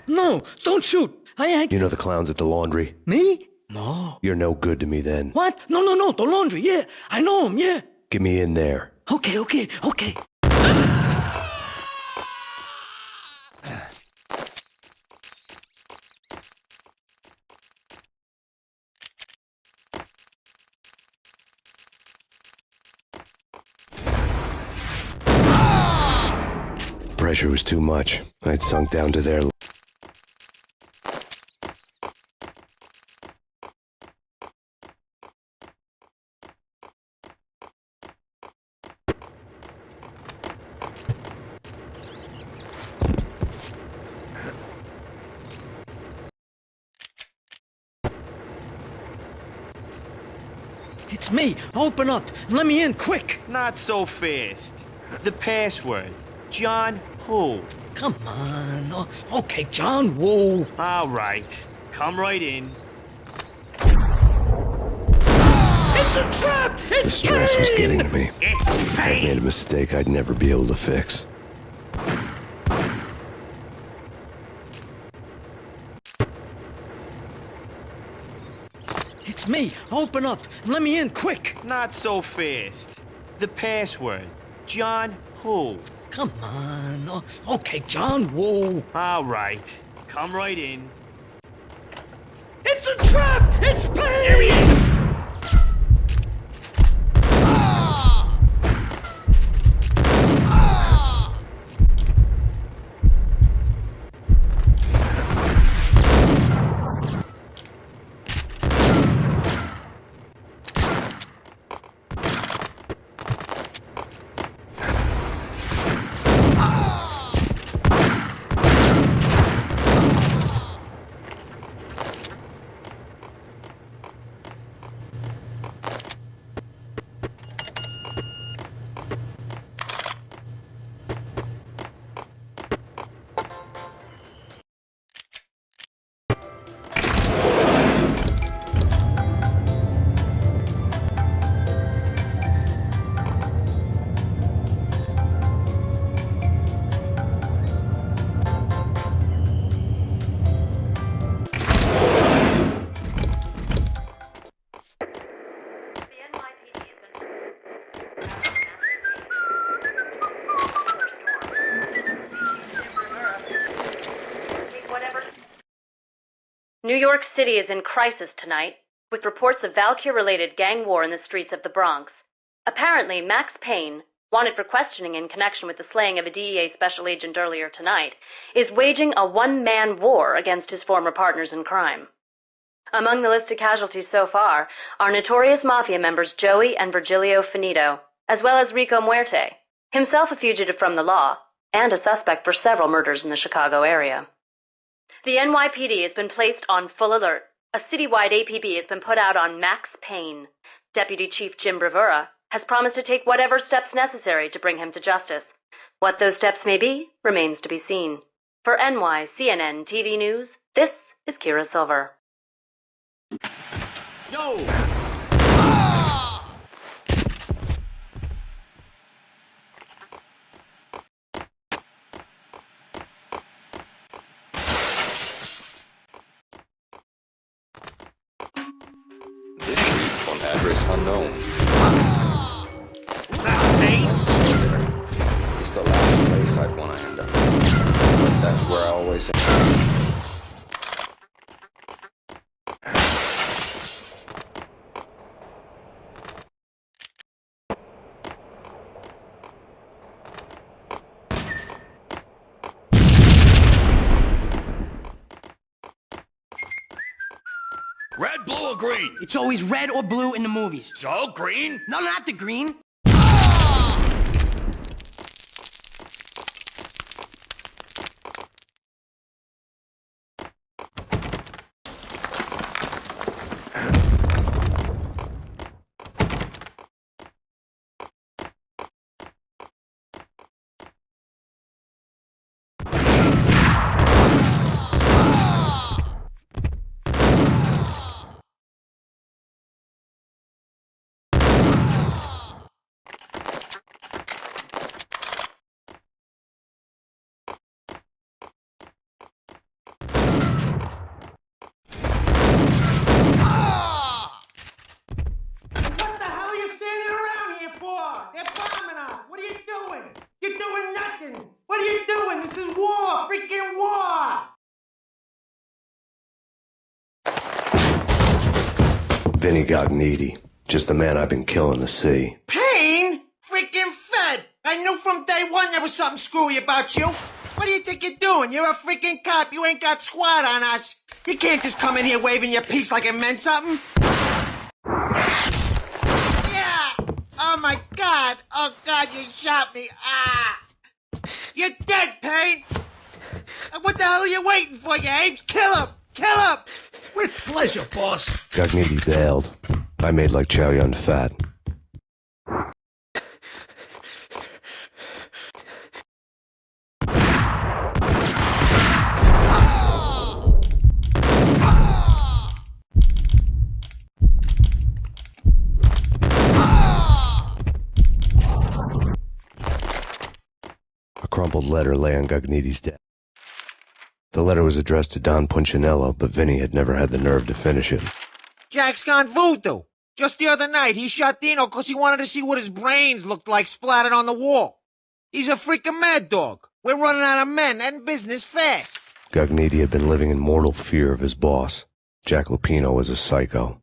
No, don't shoot. I ain't... You know the clowns at the laundry? Me? No. You're no good to me then. What? No, the laundry, yeah. I know him, yeah. Get me in there. Okay. Pressure was too much. I'd sunk down to their... It's me. Open up. Let me in, quick. Not so fast. The password. John who? Come on. Oh, okay, John Woo. All right. Come right in. It's a trap! The stress was getting to me. It's I made a Payne! mistake I'd never be able to fix. It's me. Open up. Let me in, quick. Not so fast. The password. John who? Come on. Oh, okay, John Woo. All right. Come right in. It's a trap! It's Payne! Here he is! New York City is in crisis tonight, with reports of Valkyr-related gang war in the streets of the Bronx. Apparently, Max Payne, wanted for questioning in connection with the slaying of a DEA special agent earlier tonight, is waging a one-man war against his former partners in crime. Among the listed casualties so far are notorious mafia members Joey and Virgilio Finito, as well as Rico Muerte, himself a fugitive from the law, and a suspect for several murders in the Chicago area. The NYPD has been placed on full alert. A citywide APB has been put out on Max Payne. Deputy Chief Jim Bravura has promised to take whatever steps necessary to bring him to justice. What those steps may be remains to be seen. For NYCNN TV News, this is Kira Silver. Yo! On address unknown. It's the last place I'd want to end up. But that's where I always end. Red, blue, or green? It's always red or blue in the movies. So, green? No, not the green. Vinny Gognitti, just the man I've been killing to see. Payne? Freaking Fed! I knew from day one there was something screwy about you. What do you think you're doing? You're a freaking cop. You ain't got squad on us. You can't just come in here waving your piece like it meant something. Yeah! Oh my God! Oh God, you shot me! Ah! You're dead, Payne! What the hell are you waiting for, you apes? Kill him! Kill him! With pleasure, boss. Gognitti bailed. I made like Chow Yun Fat. A crumpled letter lay on Gognitti's desk. The letter was addressed to Don Punchinello, but Vinny had never had the nerve to finish it. Jack's gone voodoo. Just the other night, he shot Dino because he wanted to see what his brains looked like splattered on the wall. He's a freaking mad dog. We're running out of men and business fast. Gognitti had been living in mortal fear of his boss. Jack Lupino was a psycho.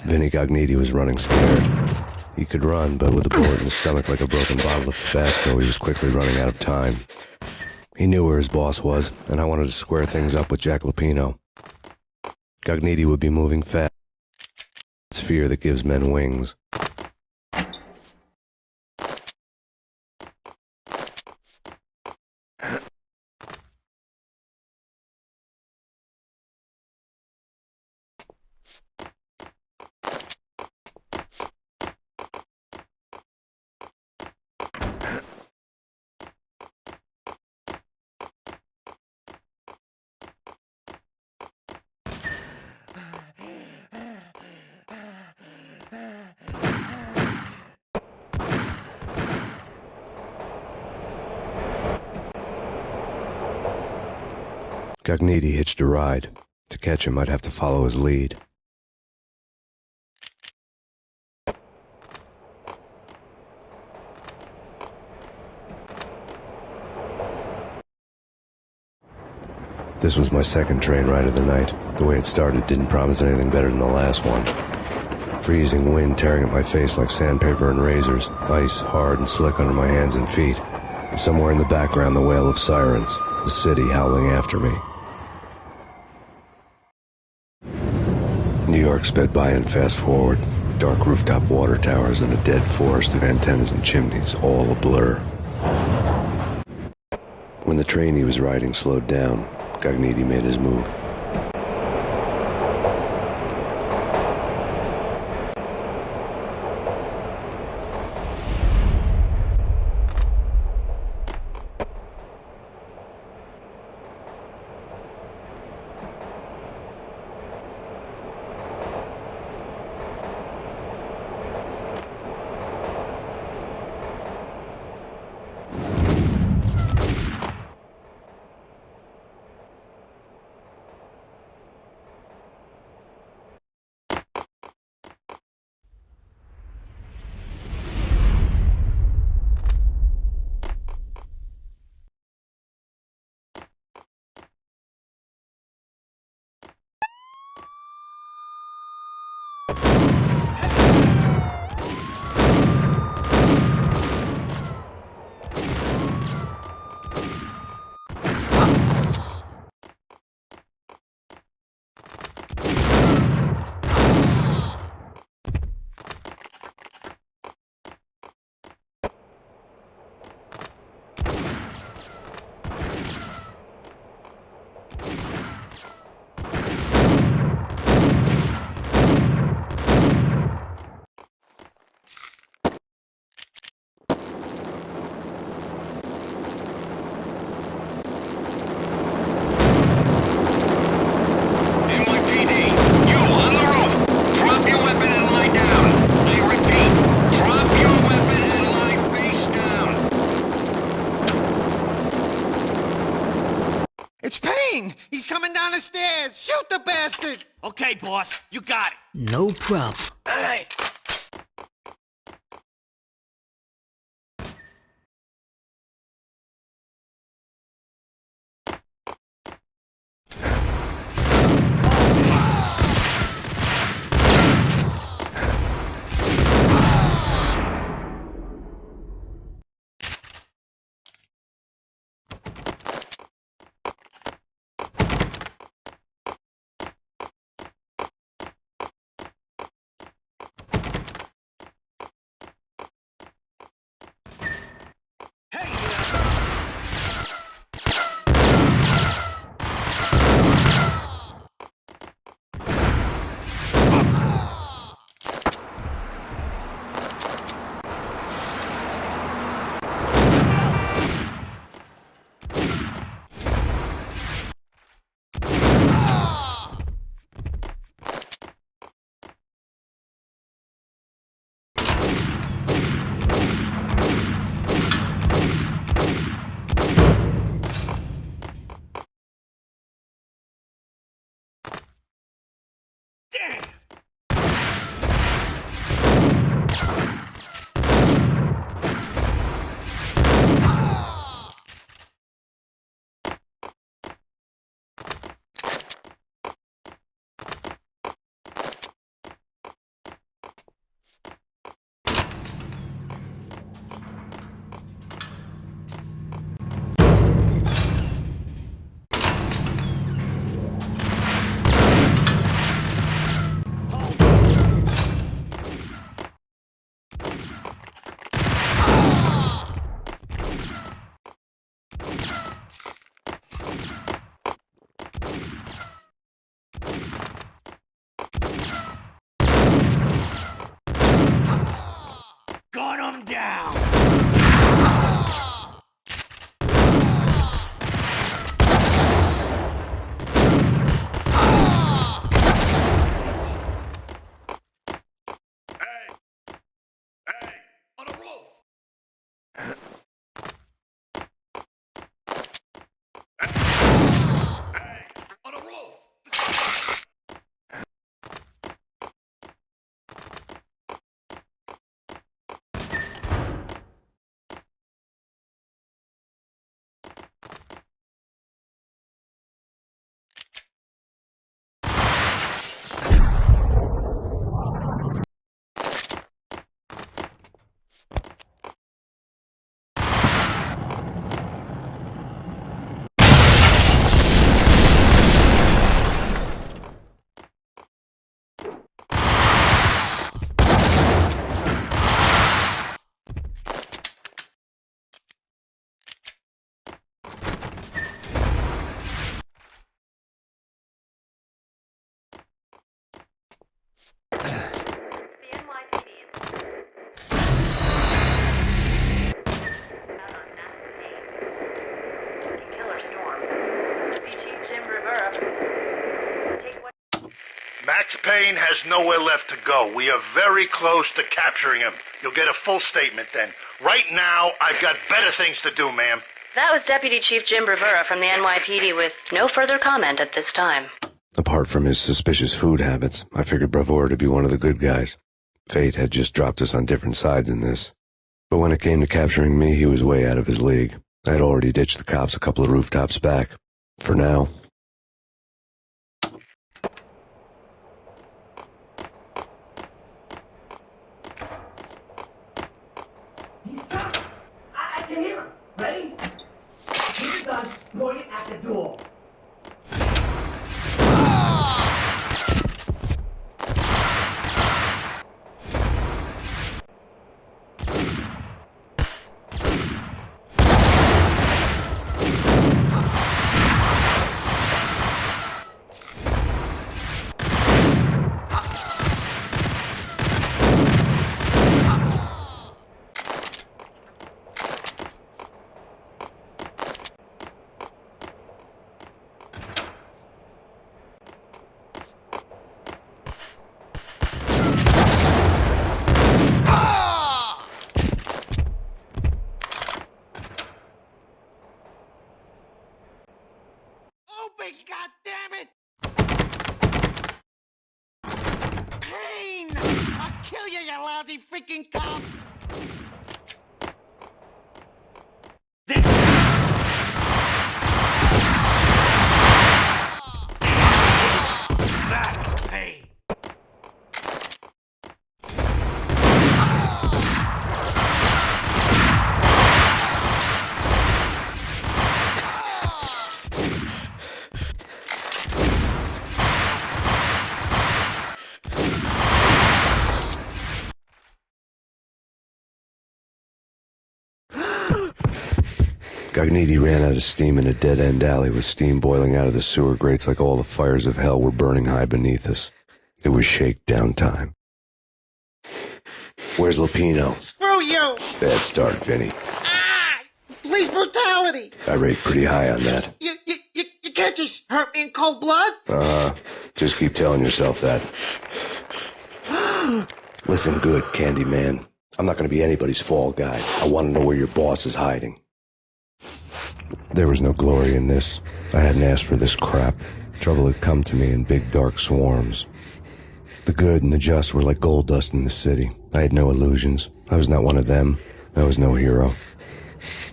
Vinny Gognitti was running scared. He could run, but with a bullet in his stomach like a broken bottle of Tabasco, he was quickly running out of time. He knew where his boss was, and I wanted to square things up with Jack Lupino. Gognitti would be moving fast. It's fear that gives men wings. Gognitti hitched a ride. To catch him, I'd have to follow his lead. This was my second train ride of the night. The way it started didn't promise anything better than the last one. Freezing wind tearing at my face like sandpaper and razors, ice hard and slick under my hands and feet, and somewhere in the background the wail of sirens, the city howling after me. New York sped by in fast forward. Dark rooftop water towers and a dead forest of antennas and chimneys, all a blur. When the train he was riding slowed down, Gognitti made his move. It's Payne! He's coming down the stairs! Shoot the bastard! Okay, boss, you got it. No problem. All right. Gun him down. Max Payne has nowhere left to go. We are very close to capturing him. You'll get a full statement then. Right now, I've got better things to do, ma'am. That was Deputy Chief Jim Rivera from the NYPD with no further comment at this time. Apart from his suspicious food habits, I figured Bravura to be one of the good guys. Fate had just dropped us on different sides in this. But when it came to capturing me, he was way out of his league. I had already ditched the cops a couple of rooftops back. For now. I can hear him. Ready? Keep the gun pointed at the door. moving, goddammit! Payne! I'll kill you, you lousy freaking cop! Max Payne. Gognitti ran out of steam in a dead-end alley with steam boiling out of the sewer grates like all the fires of hell were burning high beneath us. It was shakedown time. Where's Lupino? Screw you! Bad start, Vinny. Ah! Police brutality! I rate pretty high on that. You can't just hurt me in cold blood! Just keep telling yourself that. Listen good, Candyman. I'm not gonna be anybody's fall guy. I want to know where your boss is hiding. There was no glory in this. I hadn't asked for this crap. Trouble had come to me in big dark swarms. The good and the just were like gold dust in the city. I had no illusions. I was not one of them. I was no hero.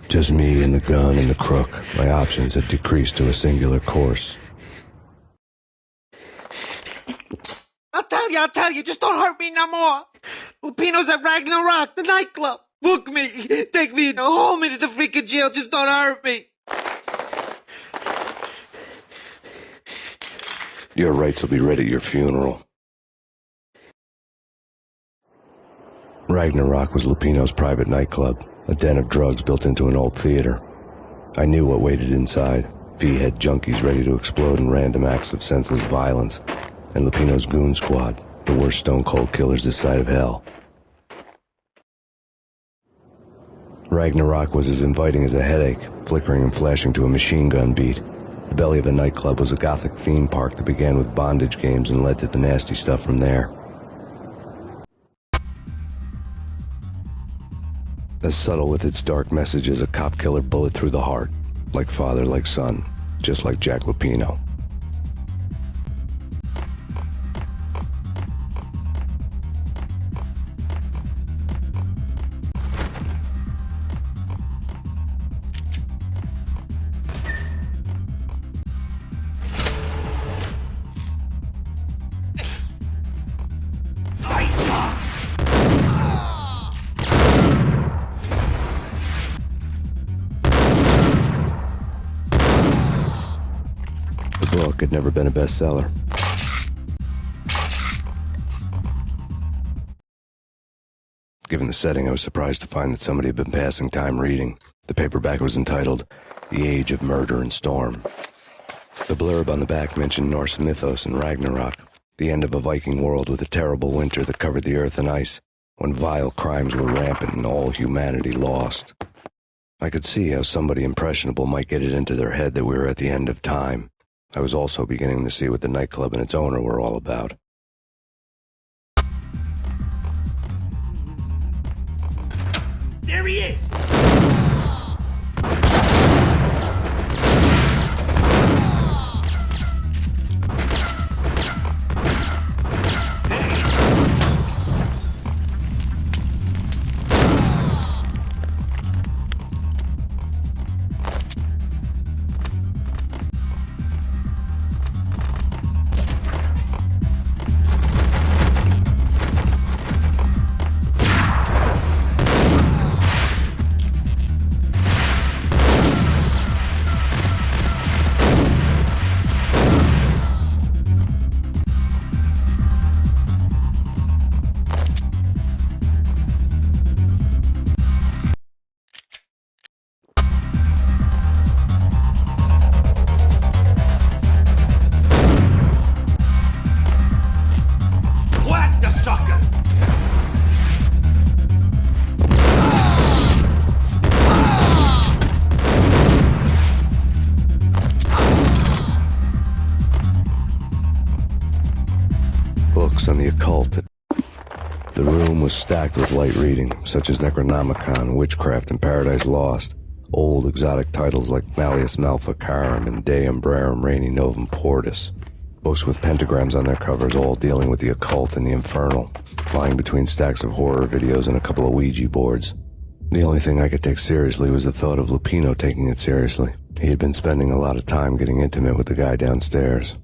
Just me and the gun and the crook. My options had decreased to a singular course. I'll tell you, just don't hurt me no more. Lupino's at Ragnarok, the nightclub. Book me, take me, hold me to the freaking jail, just don't hurt me. Your rights will be read at your funeral. Ragnarok was Lupino's private nightclub, a den of drugs built into an old theater. I knew what waited inside. V-head junkies ready to explode in random acts of senseless violence. And Lupino's goon squad, the worst stone-cold killers this side of hell. Ragnarok was as inviting as a headache, flickering and flashing to a machine gun beat. The belly of the nightclub was a gothic theme park that began with bondage games and led to the nasty stuff from there. As subtle with its dark message as a cop killer bullet through the heart. Like father, like son, just like Jack Lupino. The book had never been a bestseller. Given the setting, I was surprised to find that somebody had been passing time reading. The paperback was entitled, The Age of Murder and Storm. The blurb on the back mentioned Norse mythos and Ragnarok, the end of a Viking world with a terrible winter that covered the earth in ice, when vile crimes were rampant and all humanity lost. I could see how somebody impressionable might get it into their head that we were at the end of time. I was also beginning to see what the nightclub and its owner were all about. There he is! Sucker! Books on the occult. The room was stacked with light reading, such as Necronomicon, Witchcraft, and Paradise Lost. Old exotic titles like Malleus Maleficarum and De Umbrarum Reini Novum Portus. Books with pentagrams on their covers, all dealing with the occult and the infernal, lying between stacks of horror videos and a couple of Ouija boards. The only thing I could take seriously was the thought of Lupino taking it seriously. He had been spending a lot of time getting intimate with the guy downstairs.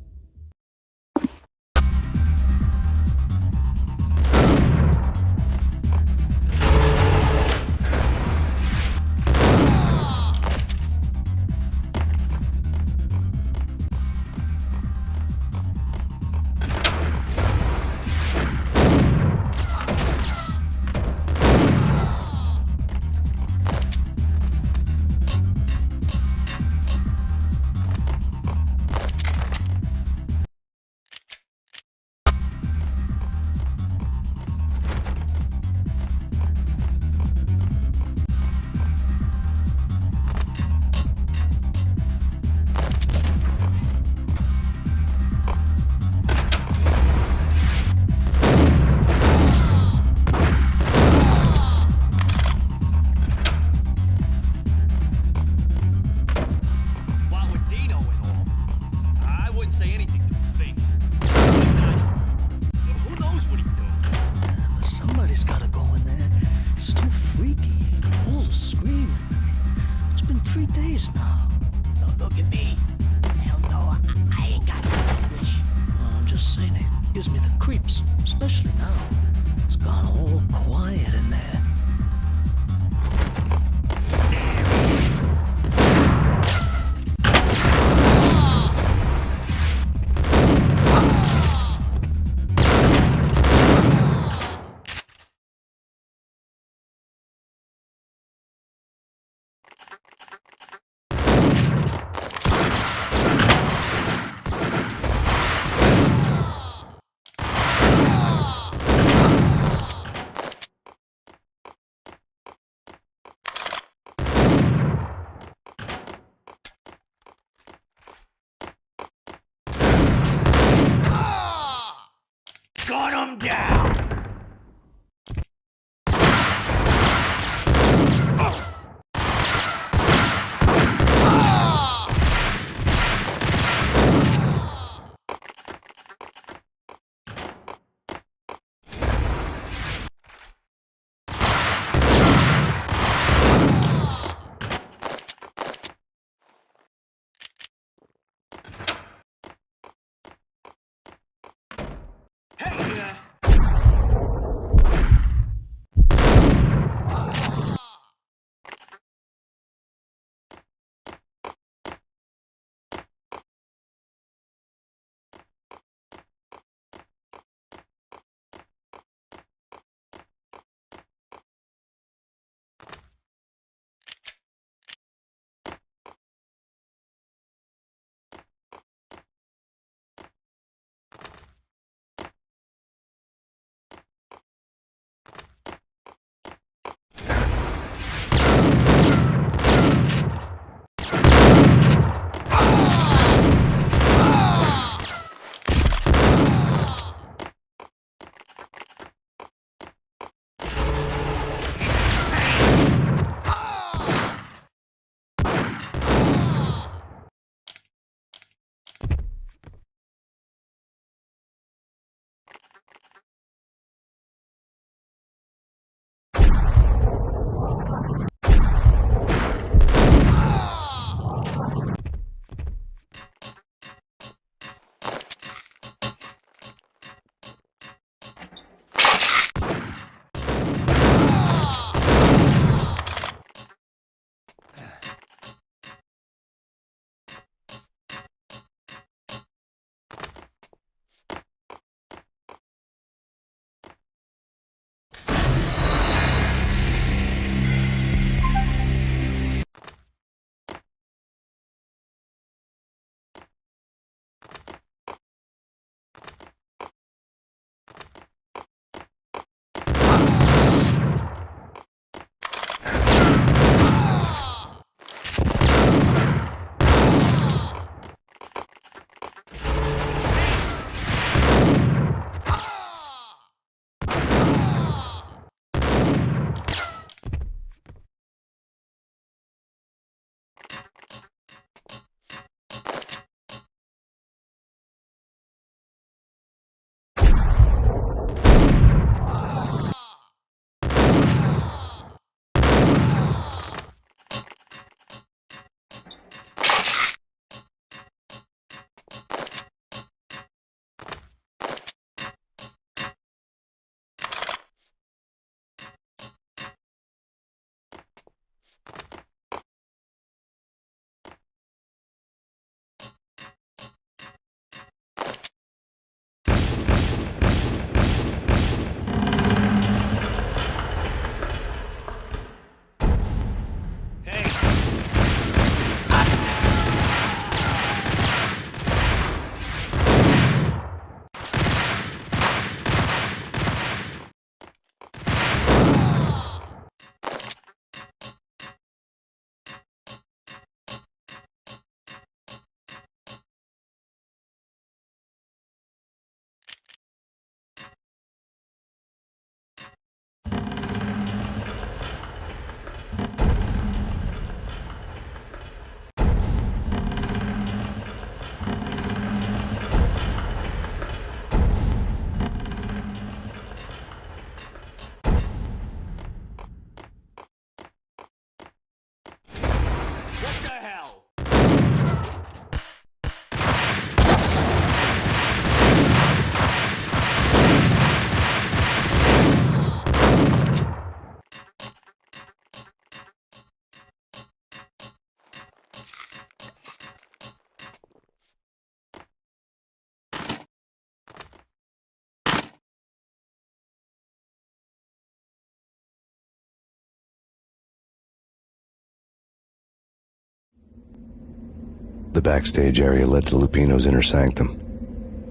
The backstage area led to Lupino's inner sanctum.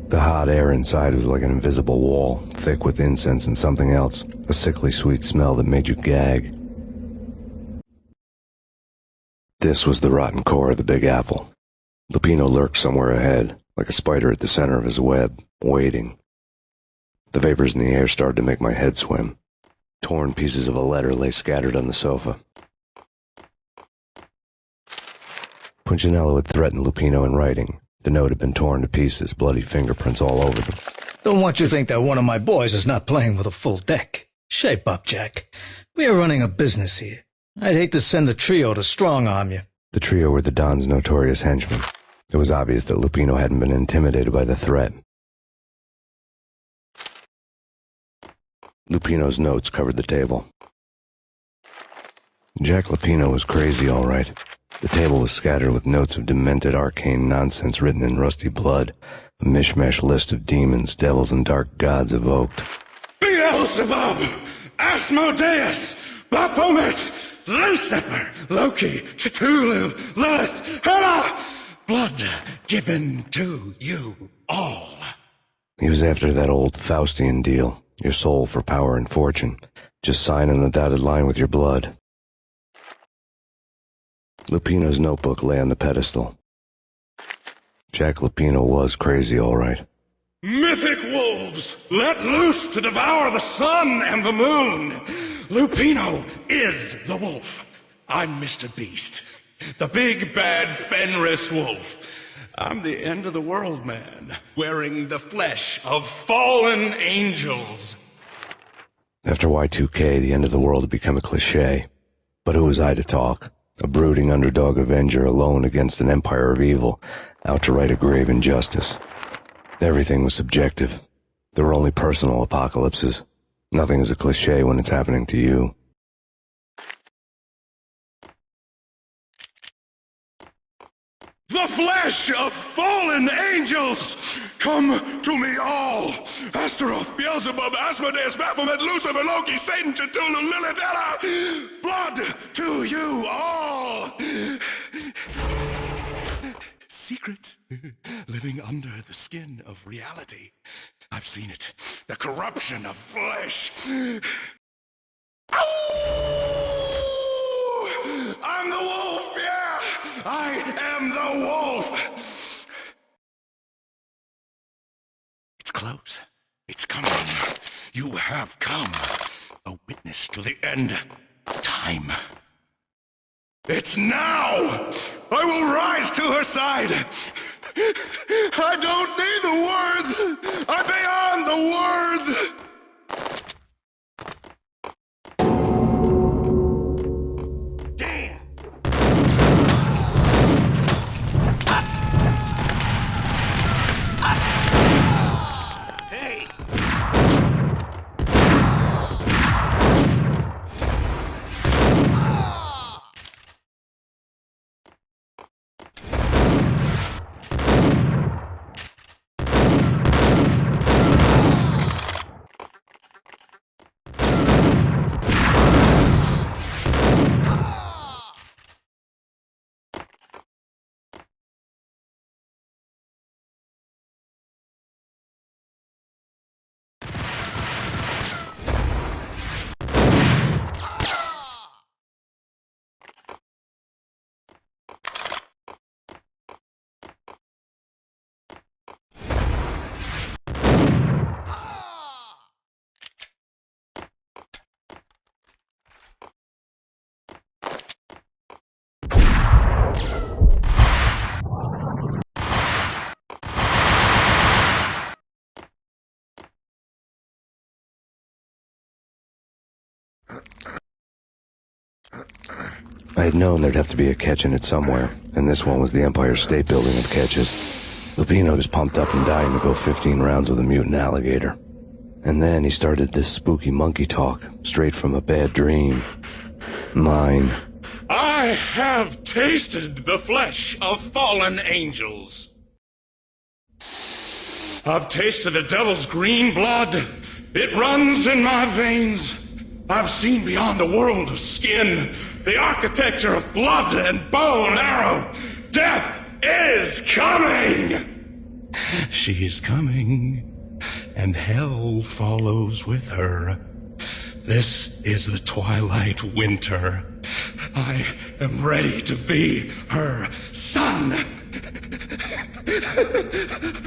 The hot air inside was like an invisible wall, thick with incense and something else, a sickly sweet smell that made you gag. This was the rotten core of the Big Apple. Lupino lurked somewhere ahead, like a spider at the center of his web, waiting. The vapors in the air started to make my head swim. Torn pieces of a letter lay scattered on the sofa. Punchinello had threatened Lupino in writing. The note had been torn to pieces, bloody fingerprints all over them. Don't want you to think that one of my boys is not playing with a full deck. Shape up, Jack. We are running a business here. I'd hate to send the trio to strong-arm you. The trio were the Don's notorious henchmen. It was obvious that Lupino hadn't been intimidated by the threat. Lupino's notes covered the table. Jack Lupino was crazy, all right. The table was scattered with notes of demented arcane nonsense written in rusty blood, a mishmash list of demons, devils, and dark gods evoked. Beelzebub, Asmodeus, Baphomet, Lucifer, Loki, Cthulhu, Lilith, Hela, blood given to you all. He was after that old Faustian deal, your soul for power and fortune. Just sign on the dotted line with your blood. Lupino's notebook lay on the pedestal. Jack Lupino was crazy, all right. Mythic wolves, let loose to devour the sun and the moon. Lupino is the wolf. I'm Mr. Beast, the big bad Fenris wolf. I'm the end of the world man, wearing the flesh of fallen angels. After Y2K, the end of the world had become a cliché. But who was I to talk? A brooding underdog avenger alone against an empire of evil, out to right a grave injustice. Everything was subjective. There were only personal apocalypses. Nothing is a cliché when it's happening to you. The flesh of fallen angels! Come to me all! Astaroth, Beelzebub, Asmodeus, Baphomet, Lucifer, Loki, Satan, Cthulhu, Lilith, Hela! Blood to you all! Secret, living under the skin of reality. I've seen it. The corruption of flesh. Ow! I'm the wolf, yeah! I am the wolf! It's close. It's coming. You have come. A witness to the end of time. It's now! I will rise to her side! I don't need the words! I'm beyond the words! I had known there'd have to be a catch in it somewhere, and this one was the Empire State Building of catches. Lupino was pumped up and dying to go 15 rounds with a mutant alligator. And then he started this spooky monkey talk, straight from a bad dream. Mine. I have tasted the flesh of fallen angels. I've tasted the devil's green blood. It runs in my veins. I've seen beyond a world of skin, the architecture of blood and bow and arrow, death is coming! She is coming, and hell follows with her. This is the twilight winter. I am ready to be her son.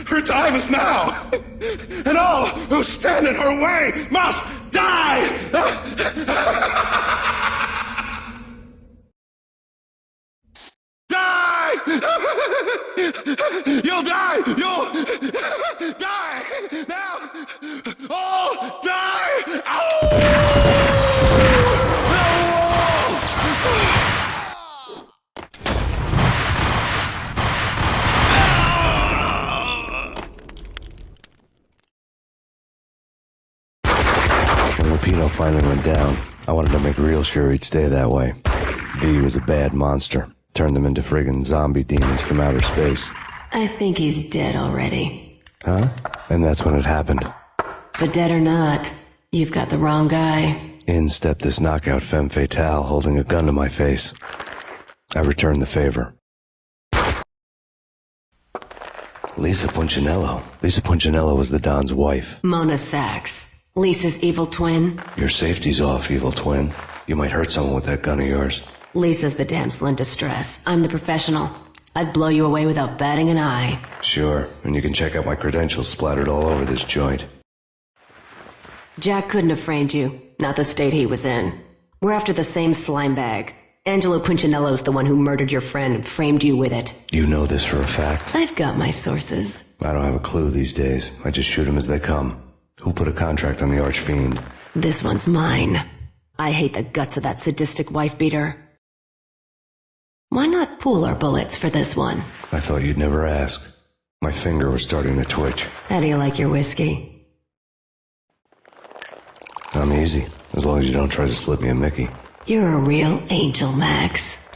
Her time is now, and all who stand in her way must die! Die! You'll die! You'll die! Now! All die! When Lupino finally went down, I wanted to make real sure he'd stay that way. V was a bad monster. Turned them into friggin' zombie demons from outer space. I think he's dead already. Huh? And that's when it happened. But dead or not, you've got the wrong guy. In stepped this knockout femme fatale holding a gun to my face. I returned the favor. Lisa Punchinello. Lisa Punchinello was the Don's wife. Mona Sachs. Lisa's evil twin. Your safety's off, evil twin. You might hurt someone with that gun of yours. Lisa's the damsel in distress. I'm the professional. I'd blow you away without batting an eye. Sure, and you can check out my credentials splattered all over this joint. Jack couldn't have framed you. Not the state he was in. We're after the same slime bag. Angelo Punchinello's the one who murdered your friend and framed you with it. You know this for a fact. I've got my sources. I don't have a clue these days. I just shoot them as they come. Who put a contract on the archfiend? This one's mine. I hate the guts of that sadistic wife-beater. Why not pool our bullets for this one? I thought you'd never ask. My finger was starting to twitch. How do you like your whiskey? I'm easy, as long as you don't try to slip me a Mickey. You're a real angel, Max.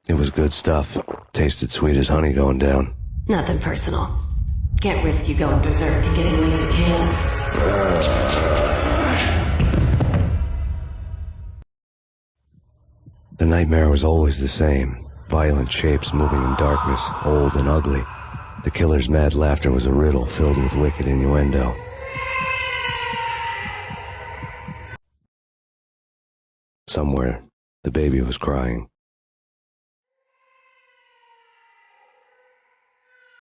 It was good stuff. Tasted sweet as honey going down. Nothing personal. Can't risk you going berserk and getting Lisa killed. The nightmare was always the same. Violent shapes moving in darkness, old and ugly. The killer's mad laughter was a riddle filled with wicked innuendo. Somewhere, the baby was crying.